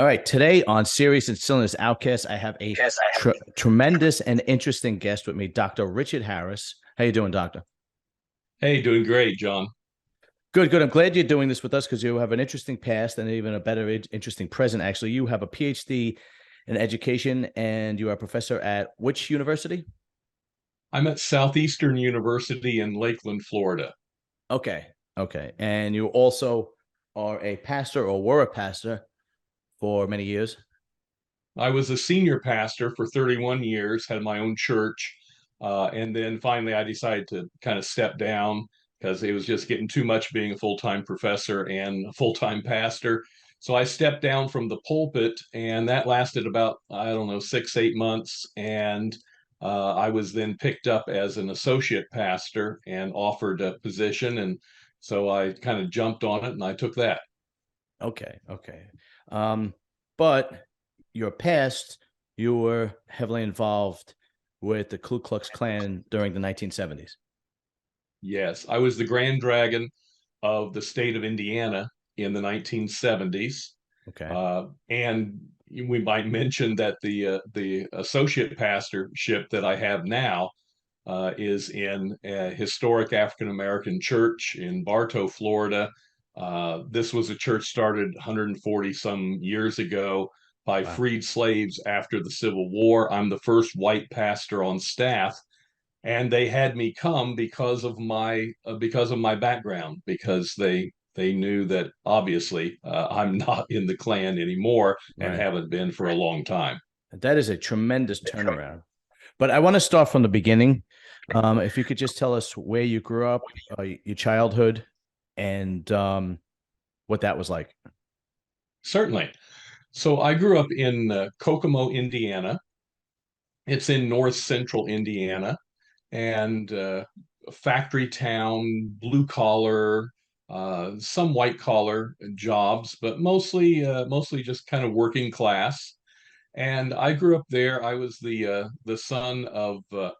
All right, today on Serious and Silliness Outcast, I have a Yes, I have. tremendous and interesting guest with me, Dr. Richard Harris. How you doing, Doctor? Hey, doing great, John. Good, good. I'm glad you're doing this with us because you have an interesting past and even a better, interesting present. Actually, you have a PhD in education, and you are a professor at which university? I'm at Southeastern University in Lakeland, Florida. Okay, okay. And you also are a pastor or were a pastor for many years. I was a senior pastor for 31 years, had my own church, and then finally I decided to kind of step down because it was just getting too much being a full-time professor and a full-time pastor. So I stepped down from the pulpit, and that lasted about, I don't know, 6, 8 months. And I was then picked up as an associate pastor and offered a position. And so I kind of jumped on it and I took that. Okay, okay. Um, but your past, you were heavily involved with the Ku Klux Klan during the 1970s. Yes, I was the Grand Dragon of the state of Indiana in the 1970s. Okay. And we might mention that the associate pastorship that I have now is in a historic African American church in Bartow, Florida. This was a church started 140 some years ago by Wow. freed slaves after the Civil War. I'm the first white pastor on staff, and they had me come because of my background, because they knew that obviously I'm not in the Klan anymore and Right. haven't been for a long time. That is a tremendous turnaround. But I want to start from the beginning. If you could just tell us where you grew up, your childhood, and what that was like. Certainly. So I grew up in Kokomo, Indiana. It's in north central Indiana, and factory town, blue collar, some white collar jobs, but mostly just kind of working class. And I grew up there. I was the son of the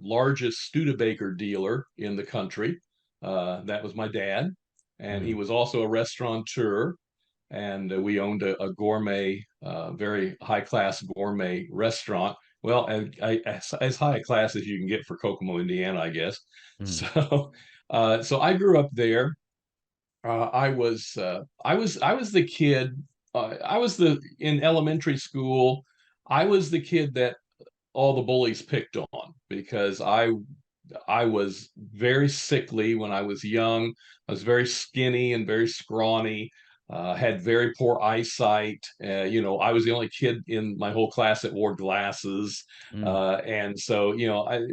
largest Studebaker dealer in the country. That was my dad, and he Mm. was also a restaurateur. And we owned a gourmet, very high class gourmet restaurant. Well, as high a class as you can get for Kokomo, Indiana, I guess. Mm. So I grew up there. I was the kid. I was the in elementary school. I was the kid that all the bullies picked on because I was very sickly when I was young. I was very skinny and very scrawny. Had very poor eyesight. I was the only kid in my whole class that wore glasses, Mm. and so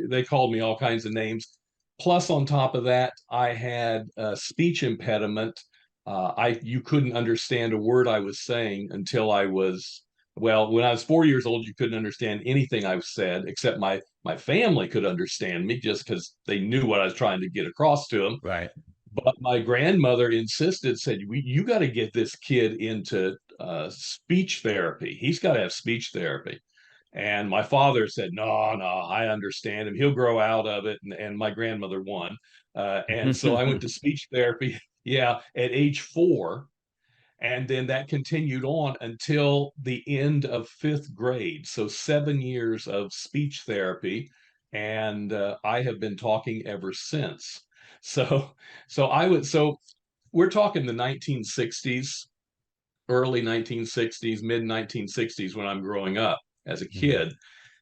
they called me all kinds of names. Plus, on top of that, I had a speech impediment. I You couldn't understand a word I was saying until I was well, when I was 4 years old, you couldn't understand anything I said, except my family could understand me just because they knew what I was trying to get across to them. Right. But my grandmother insisted, said, "You got to get this kid into speech therapy. He's got to have speech therapy." And my father said, "No, no, I understand him. He'll grow out of it." And my grandmother won. And so I went to speech therapy, yeah, at age 4, and then that continued on until the end of fifth grade. So 7 years of speech therapy. And I have been talking ever since. So, so we're talking the 1960s, early 1960s, mid 1960s when I'm growing up as a Mm. kid.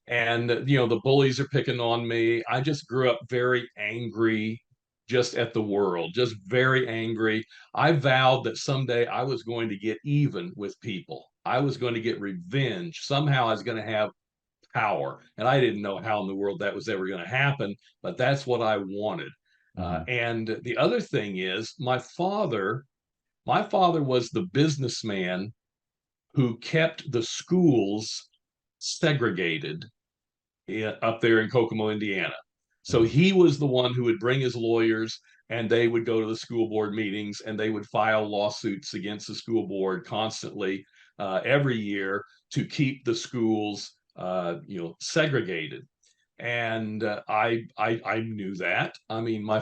And the bullies are picking on me. I just grew up very angry, just at the world, just very angry. I vowed that someday I was going to get even with people. I was going to get revenge. Somehow I was going to have power, and I didn't know how in the world that was ever going to happen, but that's what I wanted. Mhm. And the other thing is, my father was the businessman who kept the schools segregated up there in Kokomo, Indiana. So Mhm. he was the one who would bring his lawyers, and they would go to the school board meetings, and they would file lawsuits against the school board constantly, every year, to keep the schools segregated. And I knew that. I mean, my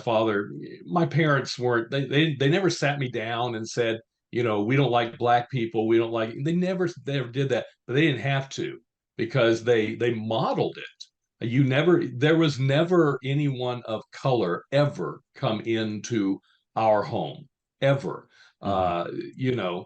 parents weren't, they never sat me down and said, we don't like black people. We don't like. They never did that, but they didn't have to because they modeled it. There was never anyone of color ever come into our home ever. Hmm. Uh, you know,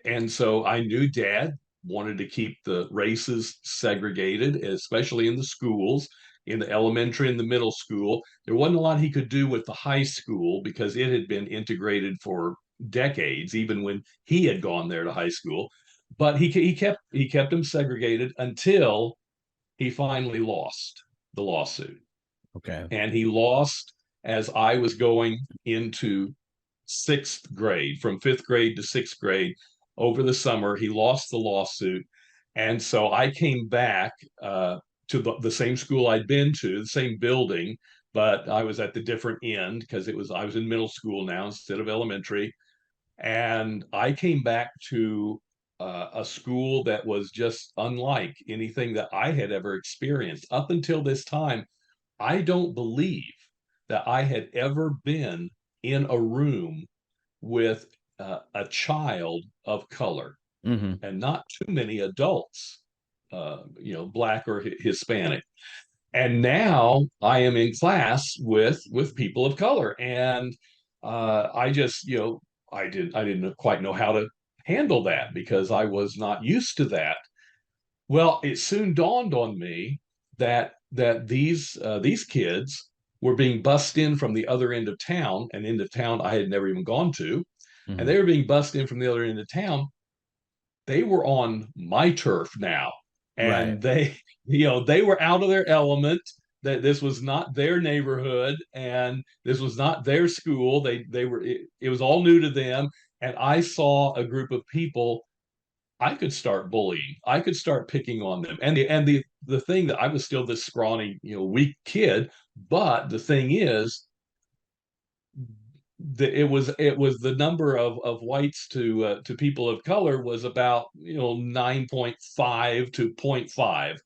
and so I knew Dad wanted to keep the races segregated, especially in the schools, in the elementary and the middle school. There wasn't a lot he could do with the high school because it had been integrated for decades, even when he had gone there to high school. But he kept them segregated until he finally lost the lawsuit. Okay. And he lost as I was going into sixth grade, from fifth grade to sixth grade over the summer. He lost the lawsuit. And so I came back to the same school I'd been to, the same building, but I was at the different end because I was in middle school now instead of elementary. And I came back to a school that was just unlike anything that I had ever experienced. Up until this time, I don't believe that I had ever been in a room with a child of color, Hmm. and not too many adults, black or Hispanic. And now I am in class with people of color, and I just, I didn't quite know how to handle that because I was not used to that. Well, it soon dawned on me that these kids were being bussed in from the other end of town, and into town I had never even gone to, and Hmm. they were being bussed in from the other end of town. They were on my turf now, Right. and they were out of their element. That this was not their neighborhood, and this was not their school. It was all new to them, and I saw a group of people I could start bullying. I could start picking on them. And the thing that I was still this scrawny, weak kid, but the thing is that it was the number of whites to people of color was about 9.5 to zero point 0.5.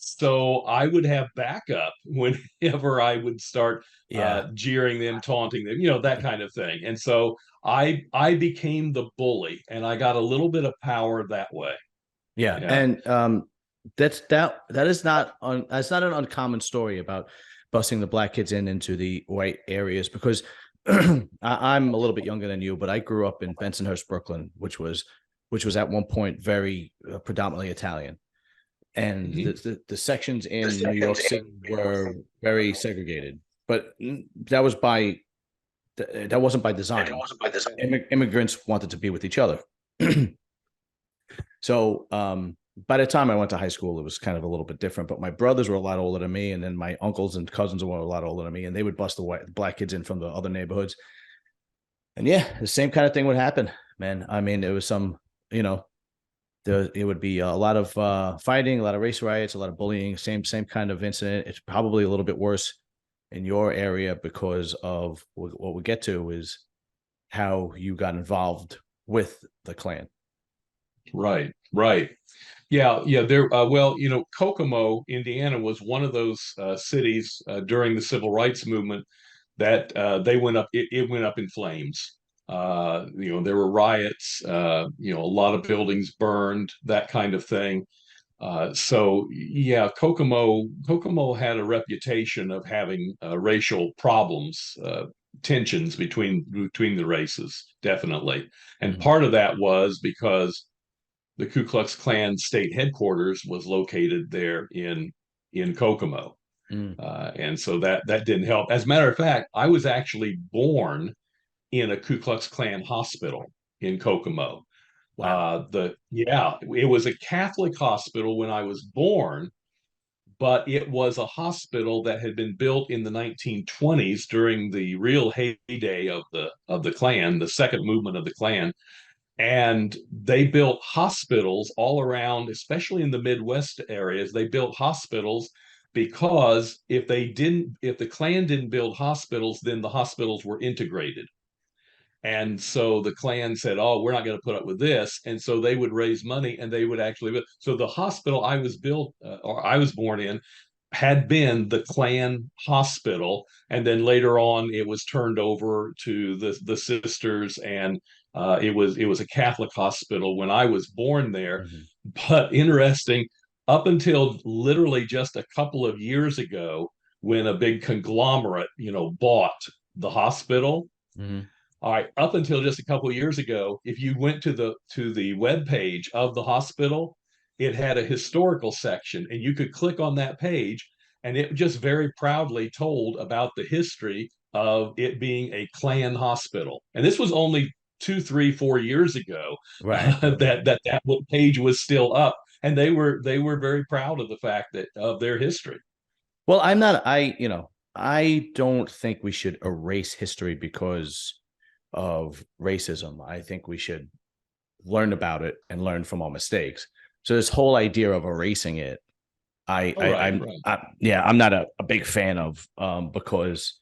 So I would have backup whenever I would start Yeah. jeering them, taunting them, that kind of thing. And so I became the bully, and I got a little bit of power that way. Yeah. Yeah. And that's not an uncommon story about busing the black kids into the white areas because I'm a little bit younger than you, but I grew up in Bensonhurst, Brooklyn, which was at one point very predominantly Italian. And Mhm. the sections in New York City were very segregated, but that wasn't by design. Immigrants wanted to be with each other. So by the time I went to high school, it was kind of a little bit different. But my brothers were a lot older than me, and then my uncles and cousins were a lot older than me, and they would bust the black kids in from the other neighborhoods. And yeah, the same kind of thing would happen, man. I mean, it was you know, it would be a lot of fighting, a lot of race riots, a lot of bullying. Same kind of incident. It's probably a little bit worse in your area because of what we get to is how you got involved with the Klan. Right, right. Yeah, yeah. Well, Kokomo, Indiana, was one of those cities during the civil rights movement that they went up. It went up in flames. There were riots. A lot of buildings burned, that kind of thing. So yeah, Kokomo had a reputation of having racial problems, tensions between the races, definitely. And Mhm. part of that was because the Ku Klux Klan state headquarters was located there in Kokomo, Mm. and so that didn't help. As a matter of fact, I was actually born in a Ku Klux Klan hospital in Kokomo. Wow. It was a Catholic hospital when I was born, but it was a hospital that had been built in the 1920s during the real heyday of the Klan, the second movement of the Klan. And they built hospitals all around, especially in the Midwest areas. They built hospitals because if the Klan didn't build hospitals, then the hospitals were integrated. And so the Klan said, "Oh, we're not going to put up with this." And so they would raise money, and they would actually. So the hospital I was born in, had been the Klan hospital, and then later on it was turned over to the sisters, and It was a Catholic hospital when I was born there. Hmm. But interesting, up until literally just a couple of years ago, when a big conglomerate, bought the hospital. Hmm. All right, up until just a couple of years ago, if you went to the web page of the hospital, it had a historical section, and you could click on that page, and it just very proudly told about the history of it being a Klan hospital. And this was only 2, 3, 4 years ago Right. that page was still up, and they were very proud of the fact that of their history. Well, I'm not, I don't think we should erase history because of racism. I think we should learn about it and learn from our mistakes. So this whole idea of erasing it, Oh, right, right. yeah, I'm not a big fan of, because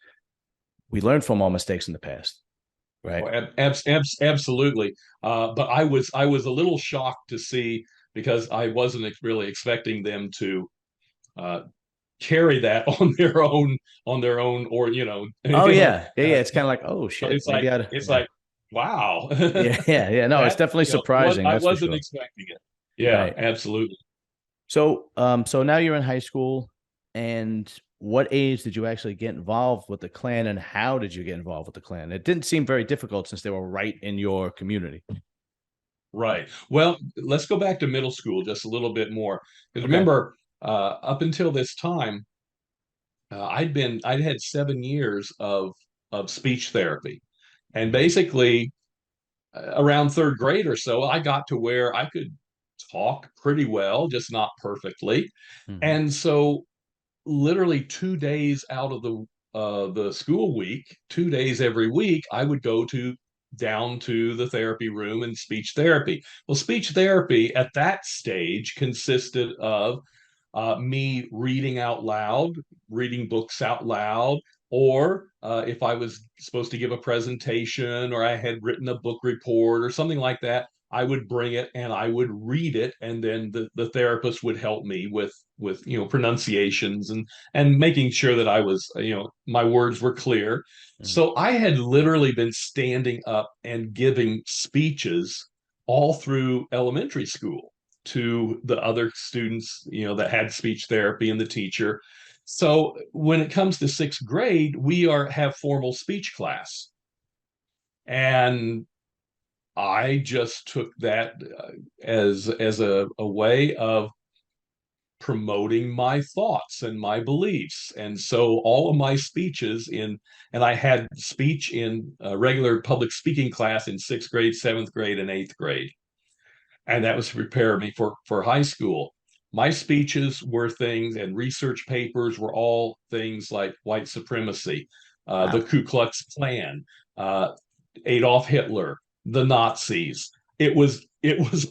we learned from our mistakes in the past, right? Oh, absolutely. But I was a little shocked to see, because I wasn't really expecting them to uh, carry that on their own, or Oh yeah, yeah, yeah. It's kind of like, oh so shit, it's like maybe I'd, it's yeah, like wow. yeah, yeah, yeah. No, it's that definitely surprising. I That's for wasn't sure. expecting it. Yeah, Right. absolutely. So now you're in high school, and what age did you actually get involved with the Klan, and how did you get involved with the Klan? It didn't seem very difficult since they were right in your community. Right. Well, let's go back to middle school just a little bit more, because Okay. remember, up until this time, I'd had 7 years of speech therapy, and Hmm. basically around third grade or so, I got to where I could talk pretty well, just not perfectly. Hmm. And so, literally 2 days out of the school week, 2 days every week, I would go to down to the therapy room and speech therapy. Well, speech therapy at that stage consisted of me reading out loud, reading books out loud, or if I was supposed to give a presentation or I had written a book report or something like that, I would bring it and I would read it, and then the therapist would help me with pronunciations and making sure that I was my words were clear. Hmm. So I had literally been standing up and giving speeches all through elementary school to the other students, that had speech therapy and the teacher. So when it comes to sixth grade, we have formal speech class. And I just took that as a way of promoting my thoughts and my beliefs. And so all of my speeches and I had speech in a regular public speaking class in sixth grade, seventh grade, and eighth grade, and that was to prepare me for high school. My speeches were things, and research papers were all things like white supremacy, the Wow. Ku Klux Klan, uh, Adolf Hitler, the Nazis. It was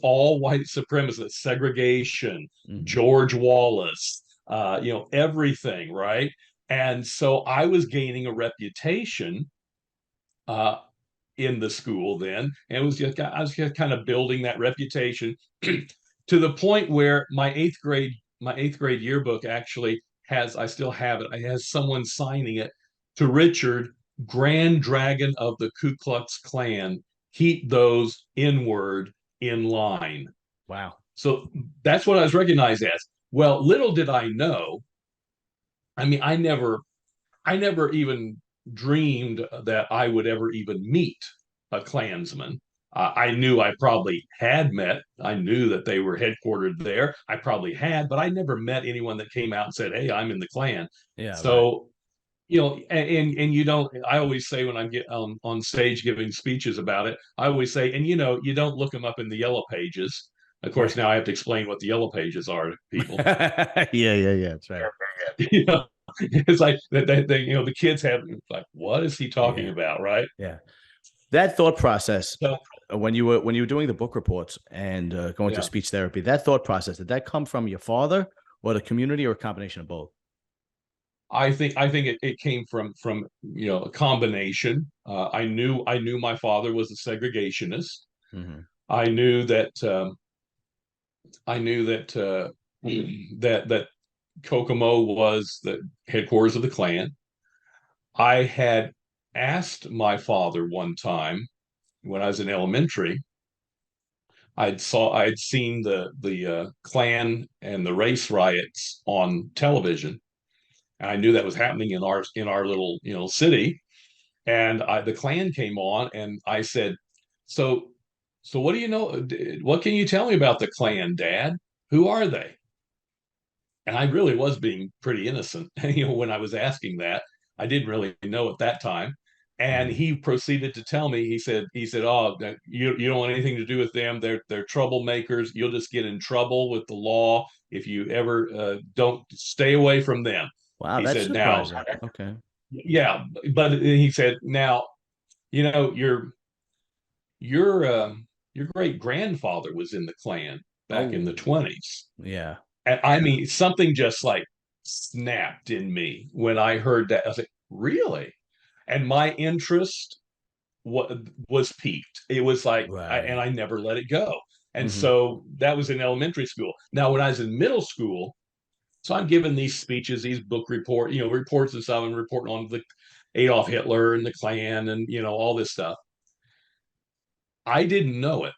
all white supremacist, segregation, Hmm. George Wallace, everything, right? And so I was gaining a reputation uh, in the school then, and I was just kind of building that reputation to the point where my eighth grade yearbook actually has, I still have it. I has someone signing it to Richard, Grand Dragon of the Ku Klux Klan. Keep those inward in line. Wow. So that's what I was recognized as. Well, little did I know. I mean, I never even dreamed that I would ever even meet a Klansman. I knew I probably had met. I knew that they were headquartered there. I probably had, but I never met anyone that came out and said, "Hey, I'm in the Klan." Yeah. Right. So, and you don't. I always say when I get on stage giving speeches about it, I always say, and you don't look them up in the yellow pages. Of course, Right. now I have to explain what the yellow pages are to people. Yeah. Yeah. Yeah. That's right. you know, it's like that the kids have like, what is he talking Yeah. about, right? Yeah. That thought process, So when you were doing the book reports and going to yeah, speech therapy, that thought process, did that come from your father or the community or a combination of both? I think it came from a combination. I knew my father was a segregationist. Hmm. I knew that that Kokomo was the headquarters of the Klan. I had asked my father one time when I was in elementary, I'd seen the Klan and the race riots on television, and I knew that was happening in our little city. And the Klan came on, and I said, "So, so what do you know? What can you tell me about the Klan, Dad? Who are they?" And I really was being pretty innocent, when I was asking that. I didn't really know at that time. And Mhm. he proceeded to tell me. He said, "Oh, you don't want anything to do with them. They're troublemakers. You'll just get in trouble with the law if you ever don't stay away from them." Wow, He that's said, "Now, surprising. Okay. yeah," but he said, "Now, you know, your your great grandfather was in the Klan back in the Oh, 20s." yeah. And I mean, something just like snapped in me when I heard that. I was like, really? And my interest was piqued. It was like, and Right. I never let it go. And Hmm. so that was in elementary school. Now, when I was in middle school, so I'm giving these speeches, these reports and stuff, and reporting on the Adolf Hitler and the Klan and all this stuff. I didn't know it,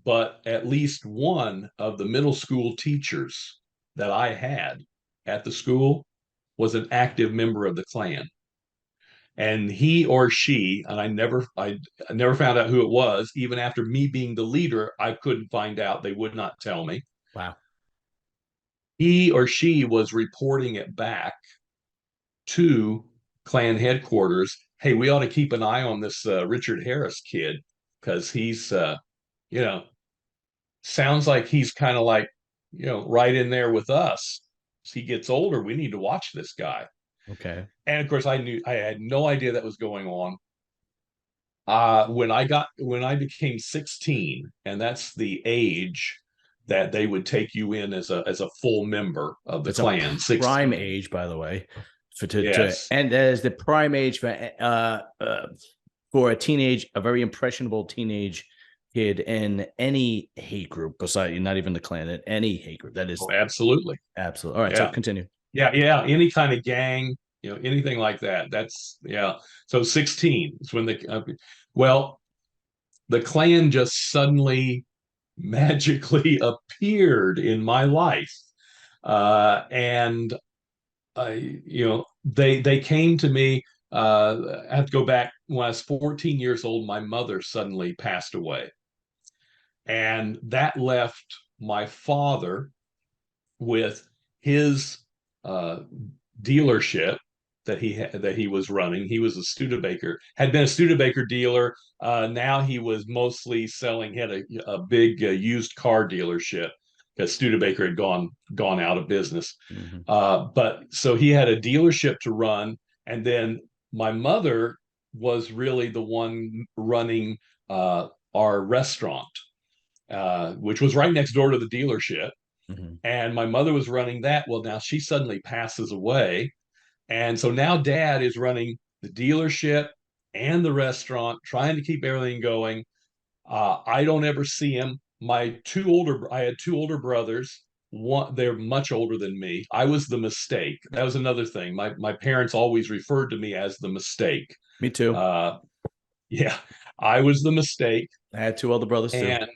but at least one of the middle school teachers that I had at the school was an active member of the Klan. And he or she, and I never found out who it was. Even after me being the leader, I couldn't find out. They would not tell me. Wow. He or she was reporting it back to Klan headquarters. Hey, we ought to keep an eye on this Richard Harris kid because he's, you know, sounds like he's kind of like, right in there with us. As he gets older, we need to watch this guy. Okay. And of course, I had no idea that was going on. When I became 16, and that's the age that they would take you in as a full member of the It's a Klan. prime 16. age, by the way, Yes. and that is the prime age for a very impressionable teenage kid in any hate group, besides not even the Klan, in any hate group. That is Oh, absolutely. absolute. All right, so Yeah. continue. Yeah. Yeah. Any kind of gang, anything like that. That's, yeah. So 16 is when well, the Klan just suddenly magically appeared in my life. And they came to me. I have to go back when I was 14 years old. My mother suddenly passed away, and that left my father with his uh, dealership that he was running. He was a Studebaker, had been a Studebaker dealer. Now he was mostly selling. He had a big used car dealership because Studebaker had gone out of business. Hmm. But so he had a dealership to run, and then my mother was really the one running our restaurant, which was right next door to the dealership. Hmm. And my mother was running that. Well, now she suddenly passes away, and so now Dad is running the dealership and the restaurant, trying to keep everything going. I don't ever see him. I had two older brothers. One, they're much older than me. I was the mistake. That was another thing. My parents always referred to me as the mistake. Me too. Uh, yeah, I was the mistake, I had two older brothers too. and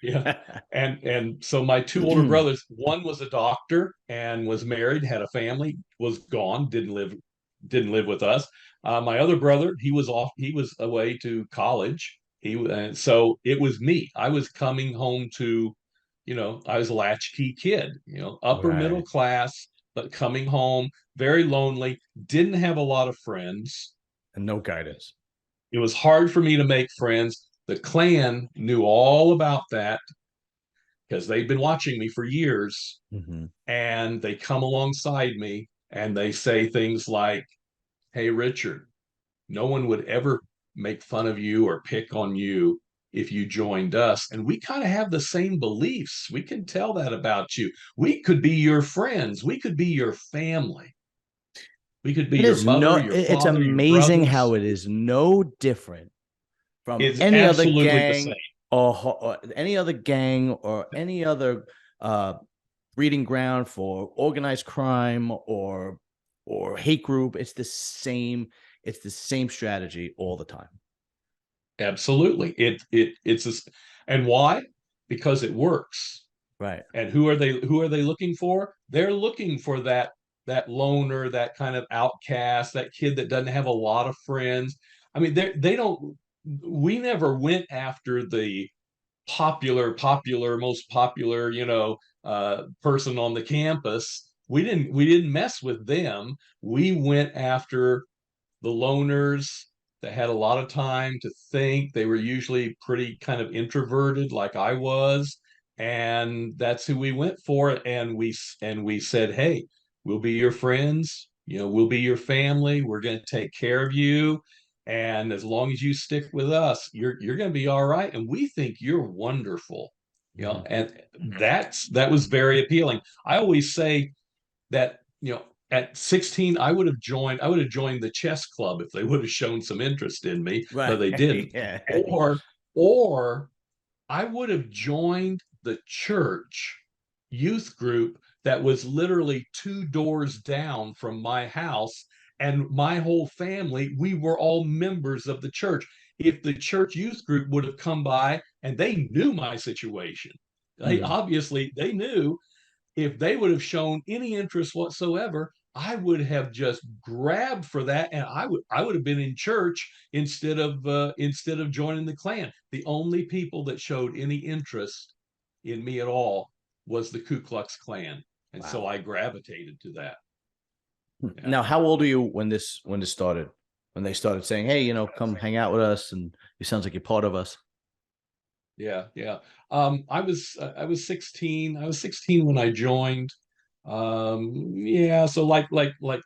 yeah, and so my two older brothers, one was a doctor and was married, had a family, was gone, didn't live with us. My other brother, he was off, he was away to college. And so it was me. I was coming home to, I was a latchkey kid, upper middle Right. class, but coming home very lonely, didn't have a lot of friends. And no guidance. It was hard for me to make friends. The Klan knew all about that because they've been watching me for years, Hmm. and they come alongside me and they say things like, "Hey, Richard, no one would ever make fun of you or pick on you if you joined us. And we kind of have the same beliefs. We can tell that about you. We could be your friends. We could be your family. We could be It your is mother, no, your it's father, your amazing how brothers." it is no different from It's any other absolutely the same. gang or any other gang or any other uh, breeding ground for organized crime or hate group. It's the same. It's the same strategy all the time. Absolutely. And why? Because it works. Right. And who are they looking for? They're looking for that loner, that kind of outcast, that kid that doesn't have a lot of friends. I mean, they don't we never went after the popular, most popular, person on the campus. We didn't mess with them. We went after the loners that had a lot of time to think. They were usually pretty kind of introverted, like I was, and that's who we went for. And we said, "Hey, we'll be your friends. We'll be your family. We're going to take care of you." And as long as you stick with us, you're going to be all right. And we think you're wonderful. Hmm. And that was very appealing. I always say that at 16 I would have joined the chess club if they would have shown some interest in me, but Right. they didn't. Yeah. Or or I would have joined the church youth group that was literally two doors down from my house, and my whole family, we were all members of the church. If the church youth group would have come by and they knew my situation, Hmm. they knew, if they would have shown any interest whatsoever, I would have just grabbed for that, and I would have been in church instead of joining the Klan. The only people that showed any interest in me at all was the Ku Klux Klan, and so Wow. I gravitated to that. Yeah, Now, how old are you when this started? When they started saying, "Hey, come hang out with us," and it sounds like you're part of us. yeah, yeah. I was 16. I was 16 when I joined. Yeah, so like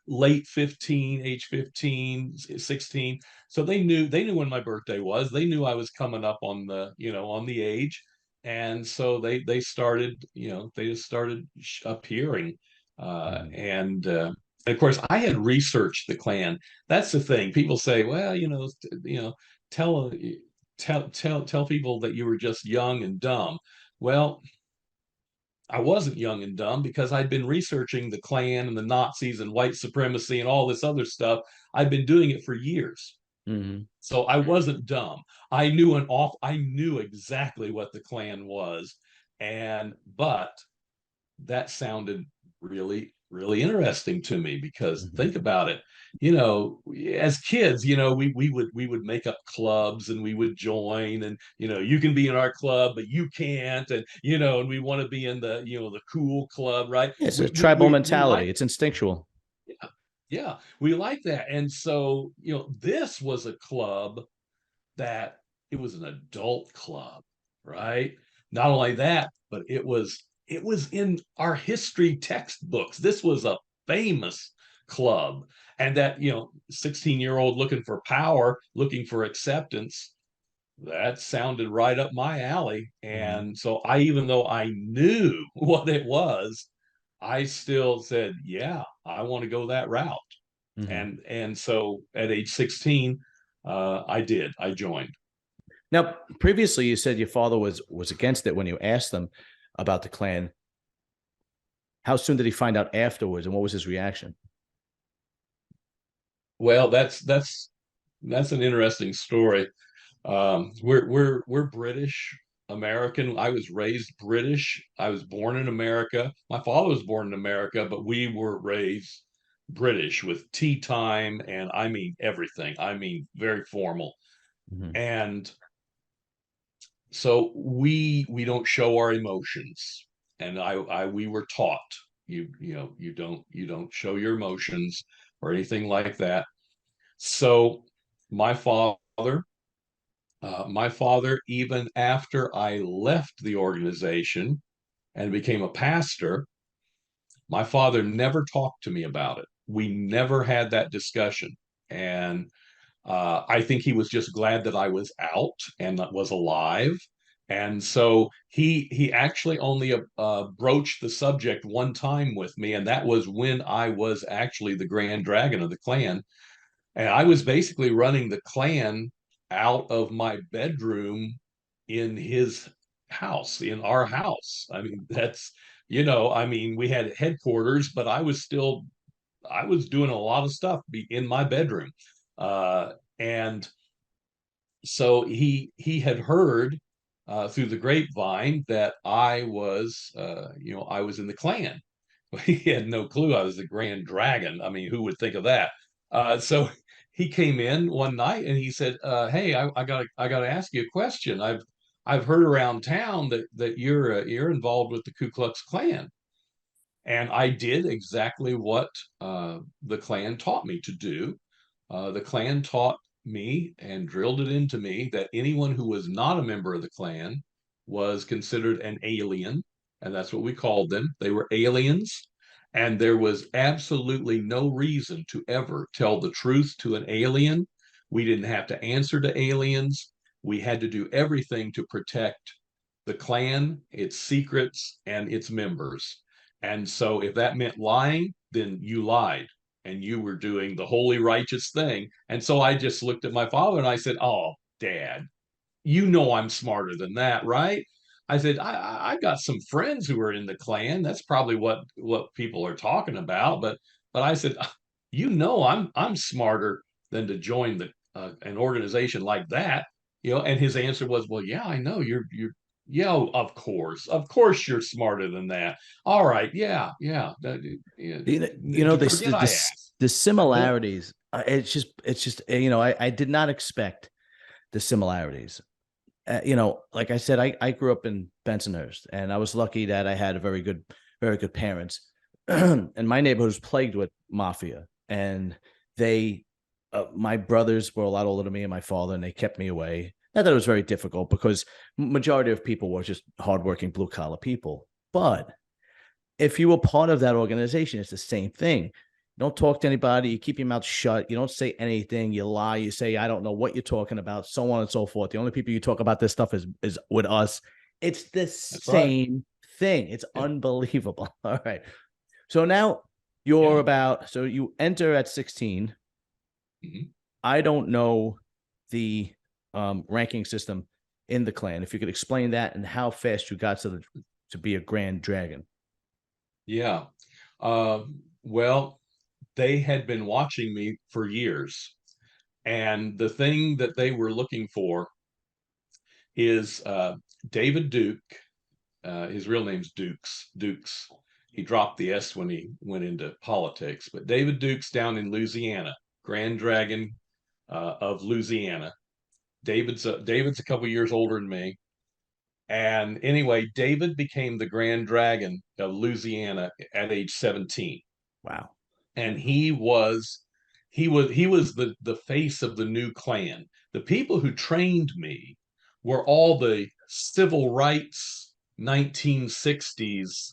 late 15, age 15, 16. So they knew when my birthday was. They knew I was coming up on the age. And so they just started appearing. Mhm. And of course I had researched the Klan. That's the thing. People say, well, tell tell people that you were just young and dumb. Well, I wasn't young and dumb because I'd been researching the Klan and the Nazis and white supremacy and all this other stuff. I'd been doing it for years. Mhm. So I wasn't dumb. I knew exactly what the Klan was. But that sounded really, really interesting to me, because Mhm. think about it. As kids, we would make up clubs and we would join, and you can be in our club, but you can't, and we want to be in the cool club, right? Yeah, it's a We we tribal we, we mentality. like It's instinctual. yeah, yeah, we like that. And so, this was a club that it was an adult club, right? Not only that, but it was in our history textbooks. This was a famous club. And that, 16-year-old looking for power, looking for acceptance, that sounded right up my alley. Mhm. And so even though I knew what it was, I still said, yeah, I want to go that route. Mhm. And so at age 16, I joined. Now, previously, you said your father was against it when you asked them about the Klan. How soon did he find out afterwards, and what was his reaction? Well, that's an interesting story. We're British American. I was raised British. I was born in America. My father was born in America, but we were raised British with tea time, and I mean everything. I mean very formal. Mhm. And so we don't show our emotions. And we were taught, you don't show your emotions or anything like that. So my father even after I left the organization and became a pastor, my father never talked to me about it. We never had that discussion. And I think he was just glad that I was out and that was alive. And so he actually only broached the subject one time with me, and that was when I was actually the Grand Dragon of the Klan. And I was basically running the Klan out of my bedroom in his house, in our house. I mean, we had headquarters, but I was doing a lot of stuff in my bedroom. And So he had heard through the grapevine that I was, I was in the Klan. He had no clue I was the Grand Dragon. I mean, who would think of that? So he came in one night and he said, "Hey, I got to ask you a question. I've heard around town that you're involved with the Ku Klux Klan." And I did exactly what the Klan taught me to do. The Klan taught me and drilled it into me that anyone who was not a member of the Klan was considered an alien, and that's what we called them. They were aliens, and there was absolutely no reason to ever tell the truth to an alien. We didn't have to answer to aliens. We had to do everything to protect the Klan, its secrets, and its members. And so if that meant lying, then you lied and you were doing the holy righteous thing. And so I just looked at my father and I said, "Oh, Dad, you know I'm smarter than that, right?" I said, I got some friends who are in the Klan. That's probably what people are talking about. But I said, you know, I'm smarter than to join the an organization like that. And his answer was, "Well, yeah, I know you're yeah, of course you're smarter than that. All right, yeah, yeah. Forget I asked." the Yeah, similarities. It's just I did not expect the similarities. Like I said, I grew up in Bensonhurst, and I was lucky that I had a very good parents. And my neighborhood was plagued with mafia, and they, my brothers were a lot older than me and my father, and they kept me away. Not that it was very difficult because majority of people were just hardworking blue collar people. But if you were part of that organization, it's the same thing. You don't talk to anybody. You keep your mouth shut. You don't say anything. You lie. You say, I don't know what you're talking about, so on and so forth. The only people you talk about this stuff is with us. It's the that's right. same thing. It's Yeah, unbelievable. All right. So now yeah. so you enter at 16. Mhm. I don't know the ranking system in the clan. If you could explain that and how fast you got to be a grand dragon. Yeah. Well, they had been watching me for years. And the thing that they were looking for is David Duke. His real name's Dukes. Dukes. He dropped the S when he went into politics. But David Dukes down in Louisiana, Grand Dragon of Louisiana. David's a couple years older than me. And anyway, David became the Grand Dragon of Louisiana at age 17. Wow. And he was the face of the new Klan. The people who trained me were all the civil rights 1960s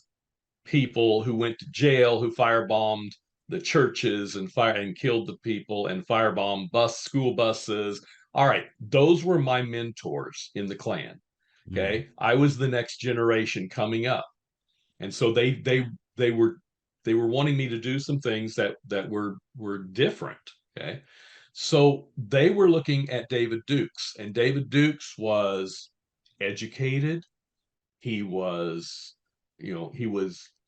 people who went to jail, who firebombed the churches and killed the people and firebombed school buses. All right, those were my mentors in the Klan. Mm-hmm. Okay, I was the next generation coming up, and so they were they were wanting me to do some things that were different. Okay, so they were looking at David Dukes, and David Dukes was educated. He was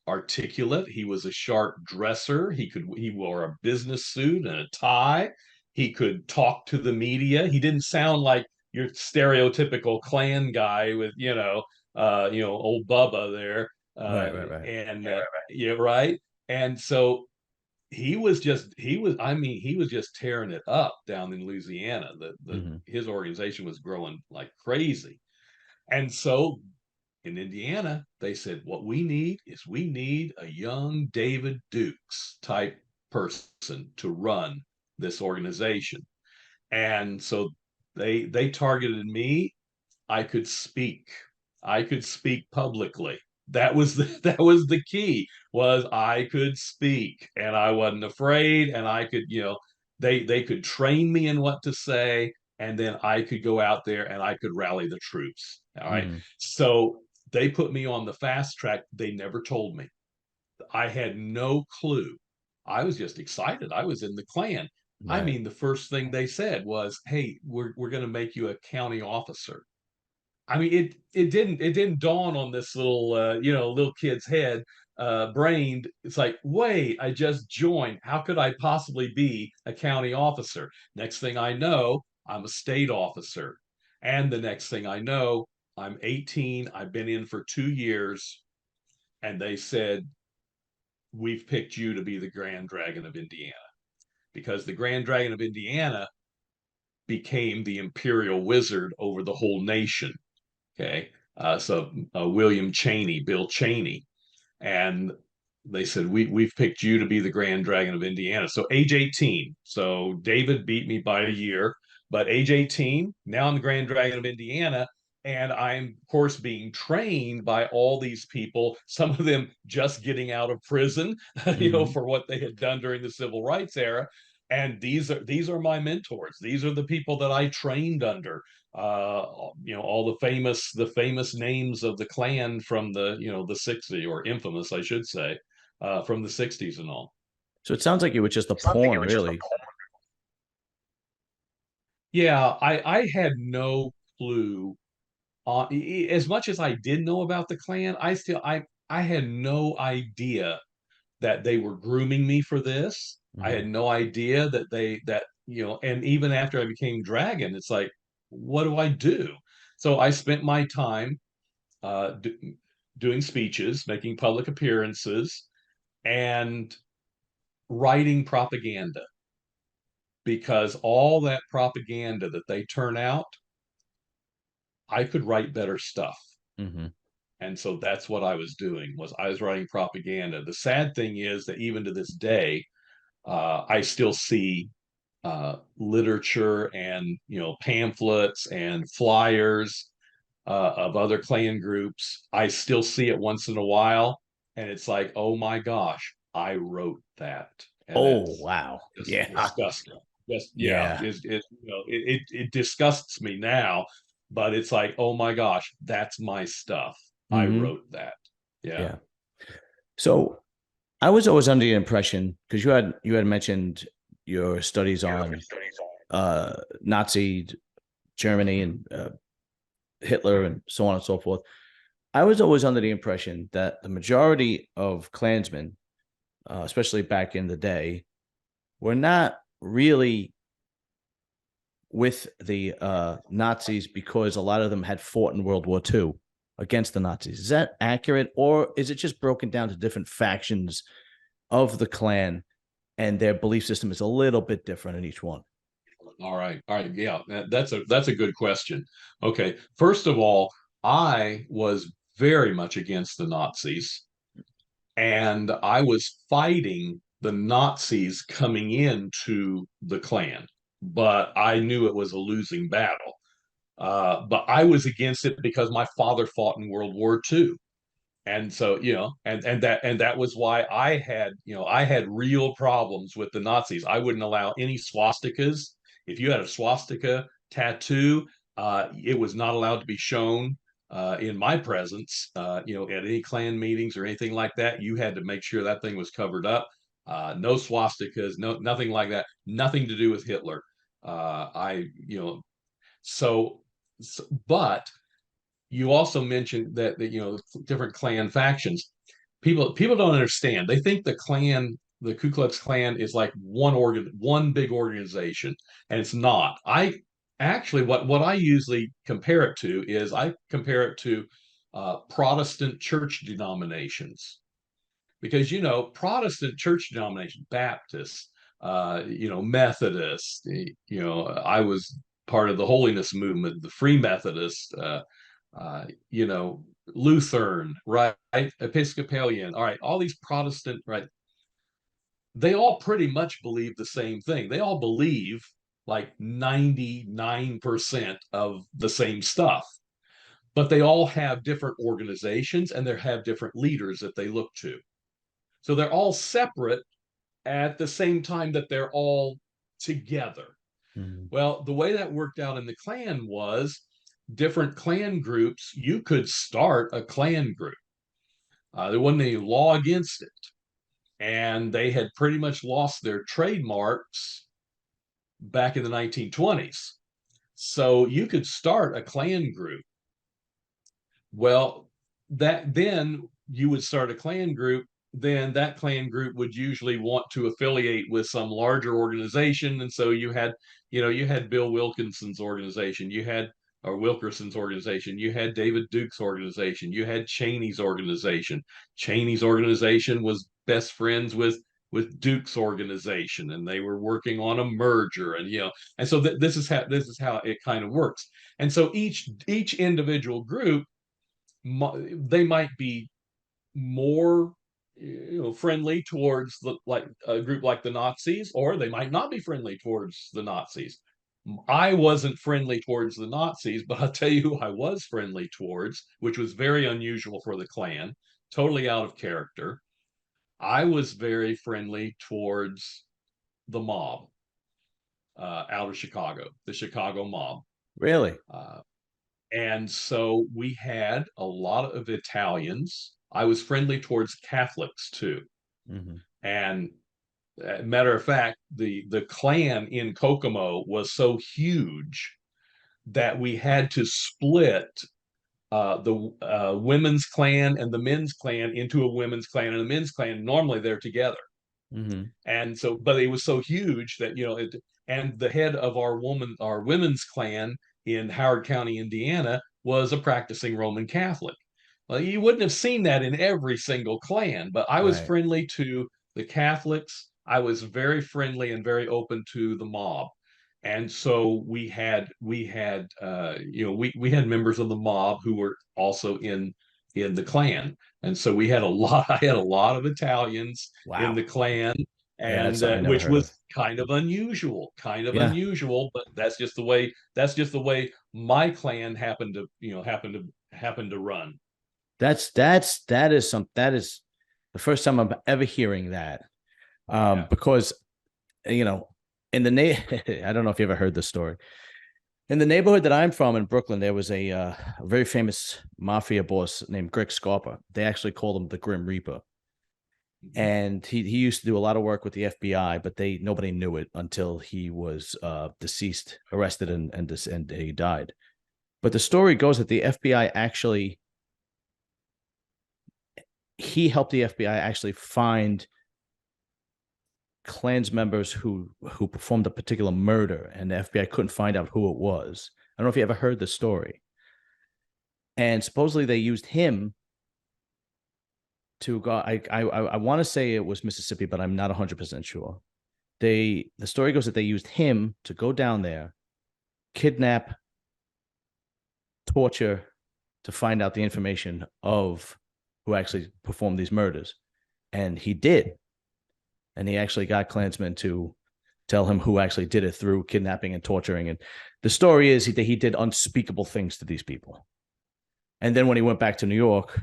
articulate. He was a sharp dresser. He wore a business suit and a tie. He could talk to the media. He didn't sound like your stereotypical Klan guy with old Bubba there, Right, right, right. and yeah, right. And so he was just tearing it up down in Louisiana. The Mm-hmm. his organization was growing like crazy. And so in Indiana, they said, what we need a young David Dukes type person to run this organization. And so they targeted me. I could speak. I could speak publicly. That was the key, was I could speak and I wasn't afraid, and I could, they could train me in what to say, and then I could go out there and I could rally the troops. All right. Mm-hmm. So they put me on the fast track. They never told me. I had no clue. I was just excited. I was in the Klan. I Right. mean, the first thing they said was, "Hey, we're going to make you a county officer." I mean, it didn't dawn on this little kid's head, brained. It's like, wait, I just joined. How could I possibly be a county officer? Next thing I know, I'm a state officer. And the next thing I know, I'm 18. I've been in for 2 years. And they said, we've picked you to be the Grand Dragon of Indiana, because the Grand Dragon of Indiana became the imperial wizard over the whole nation. Okay. William Cheney, Bill Cheney. And they said, we've picked you to be the Grand Dragon of Indiana. So age 18. So David beat me by a year, but age 18, now I'm the Grand Dragon of Indiana. And I'm, of course, being trained by all these people, some of them just getting out of prison, Hmm. for what they had done during the civil rights era. And these are my mentors. These are the people that I trained under. All the famous names of the Klan from the 60s, or infamous, I should say, from the 60s and all. So it sounds like you were just a pawn, really. Yeah, I had no clue. As much as I did know about the Klan, I had no idea that they were grooming me for this. I Hmm. had no idea and even after I became Dragon, it's like, what do I do? So I spent my time uh, do, doing speeches, making public appearances, and writing propaganda, because all that propaganda that they turn out, I could write better stuff. Hmm. And so that's what I was doing, was I was writing propaganda. The sad thing is that even to this day, I still see literature and pamphlets and flyers of other Klan groups. I still see it once in a while, and it's like, oh my gosh, I wrote that, and Oh, that's wow. just Yeah. disgusting. Just yeah, Yeah. it disgusts me now, but it's like, oh my gosh, that's my stuff. I Hmm. wrote that. Yeah. Yeah. So I was always under the impression, because you had mentioned your studies on Nazi Germany and Hitler and so on and so forth. I was always under the impression that the majority of Klansmen, especially back in the day, were not really with the Nazis because a lot of them had fought in World War II against the Nazis. Is that accurate, or is it just broken down to different factions of the Klan and their belief system is a little bit different in each one? All right. All right. Yeah, that's a good question. Okay. First of all, I was very much against the Nazis, and I was fighting the Nazis coming into the Klan, but I knew it was a losing battle. But I was against it because my father fought in World War II. And so, and that was why I had real problems with the Nazis. I wouldn't allow any swastikas. If you had a swastika tattoo, it was not allowed to be shown in my presence. At any Klan meetings or anything like that, you had to make sure that thing was covered up. No swastikas, no nothing like that. Nothing to do with Hitler. I so, but you also mentioned that different Klan factions. People don't understand. They think the Ku Klux Klan, is like one big organization, and it's not. I actually, what I usually compare it to is, I compare it to Protestant church denominations, because Protestant church denominations, Baptists, Methodists. I was part of the Holiness Movement, the Free Methodist. Uh, you know, Lutheran, right? Episcopalian, all right, all these Protestant, right? They all pretty much believe the same thing. They all believe like 99% of the same stuff, but they all have different organizations, and they have different leaders that they look to. So they're all separate at the same time that they're all together. Mm-hmm. Well, the way that worked out in the Klan was, different Klan groups, you could start a Klan group. There wasn't any law against it. And they had pretty much lost their trademarks back in the 1920s. So you could start a Klan group. Well, that then you would start a Klan group. then that Klan group would usually want to affiliate with some larger organization. And so you had Bill Wilkinson's organization, you had or Wilkerson's organization, you had David Duke's organization, you had Cheney's organization. Cheney's organization was best friends with Duke's organization, and they were working on a merger, and so this is how it kind of works. And so each individual group, they might be more friendly towards the like a group like the Nazis, or they might not be friendly towards the Nazis. I wasn't friendly towards the Nazis, but I'll tell you who I was friendly towards, which was very unusual for the Klan, totally out of character. I was very friendly towards the mob out of Chicago, the Chicago mob. Really? Uh, and so we had a lot of Italians. I was friendly towards Catholics too. Hmm. And matter of fact, the Klan in Kokomo was so huge that we had to split the women's Klan and the men's Klan into a women's Klan and a men's Klan. Normally they're together. Hmm. And so, but it was so huge that, and the head of our women's Klan in Howard County, Indiana, was a practicing Roman Catholic. Well, you wouldn't have seen that in every single Klan, but I was Right. friendly to the Catholics. I was very friendly and very open to the mob. And so we had members of the mob who were also in the Klan. And so we had a lot, I had a lot of Italians in Wow. the Klan, Yeah, that's and something I never which heard was of. kind of Yeah. unusual, but that's just the way my Klan happened to run. That is the first time I'm ever hearing that. Yeah. Because you know, in the I don't know if you ever heard this story. In the neighborhood that I'm from in Brooklyn, there was a very famous mafia boss named Greg Scarpa. They actually called him the Grim Reaper, Mhm. and he used to do a lot of work with the FBI, but nobody knew it until he was deceased, arrested, and he died. But the story goes that the FBI actually he helped the FBI actually find Klans members who performed a particular murder, and the FBI couldn't find out who it was. I don't know if you ever heard the story. And supposedly they used him to go. I want to say it was Mississippi, but I'm not 100% sure. The story goes that they used him to go down there, kidnap, torture, to find out the information of who actually performed these murders, and he did. And he actually got Klansmen to tell him who actually did it through kidnapping and torturing. And the story is he did unspeakable things to these people. And then when he went back to New York,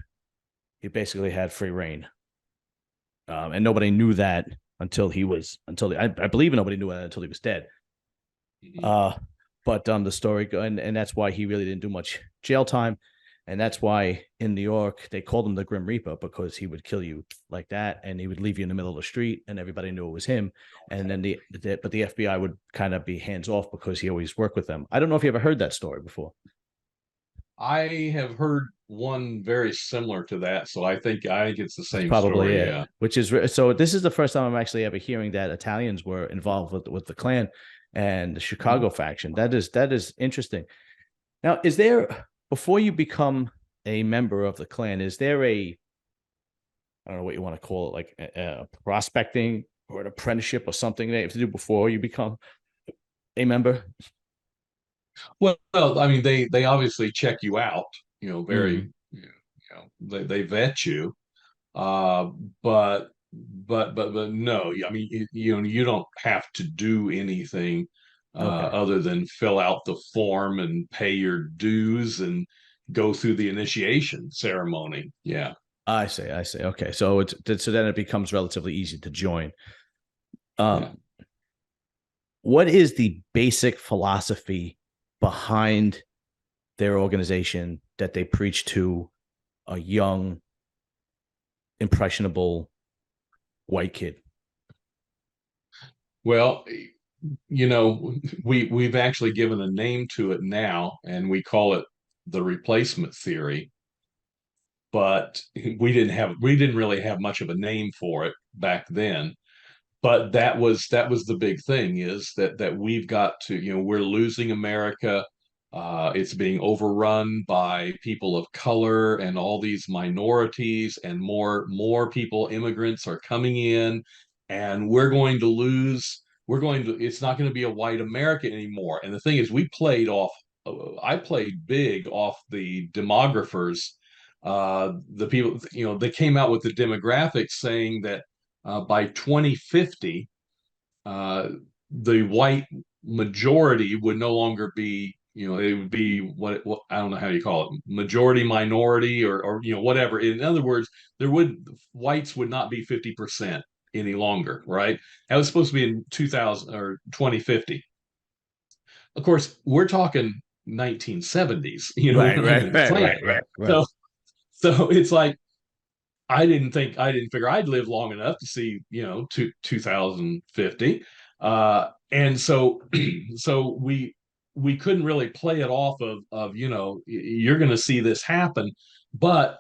he basically had free reign. And nobody knew that I believe nobody knew that until he was dead. Mhm. Uh, but the story, and that's why he really didn't do much jail time. And that's why in New York they called him the Grim Reaper, because he would kill you like that, and he would leave you in the middle of the street, and everybody knew it was him. And then but the FBI would kind of be hands off because he always worked with them. I don't know if you ever heard that story before. I have heard one very similar to that, so I think it's the That's same probably story. it. Yeah. Which is so. This is the first time I'm actually ever hearing that Italians were involved with the Klan and the Mhm. Chicago faction. That is interesting. Now, is there, before you become a member of the Klan, is there a, I don't know what you want to call it, like a prospecting or an apprenticeship or something that you have to do before you become a member? Well, I mean, they obviously check you out, very, Mm, they vet you. Uh, but no, I mean, you don't have to do anything okay. other than fill out the form and pay your dues and go through the initiation ceremony. Yeah. I see. I see. Okay. So then it becomes relatively easy to join. Yeah. Um, what is the basic philosophy behind their organization that they preach to a young, impressionable white kid? Well, you know, we've actually given a name to it now, and we call it the replacement theory. but we didn't really have much of a name for it back then. But that was the big thing, is that we've got to, we're losing America. It's being overrun by people of color and all these minorities, and more people, immigrants, are coming in, and we're going to lose. We're going to. It's not going to be a white America anymore. And the thing is, I played big off the demographers, the people. They came out with the demographics saying that by 2050, uh, the white majority would no longer be, it would be what I don't know how you call it, majority minority, or whatever. In other words, whites would not be 50% any longer, right? That was supposed to be in 2000 or 2050. Of course, we're talking 1970s, Right, under right, the right, Klan. right, right, right. So it's like, I didn't figure I'd live long enough to see, 2050. And so, so we couldn't really play it off of, you're going to see this happen, but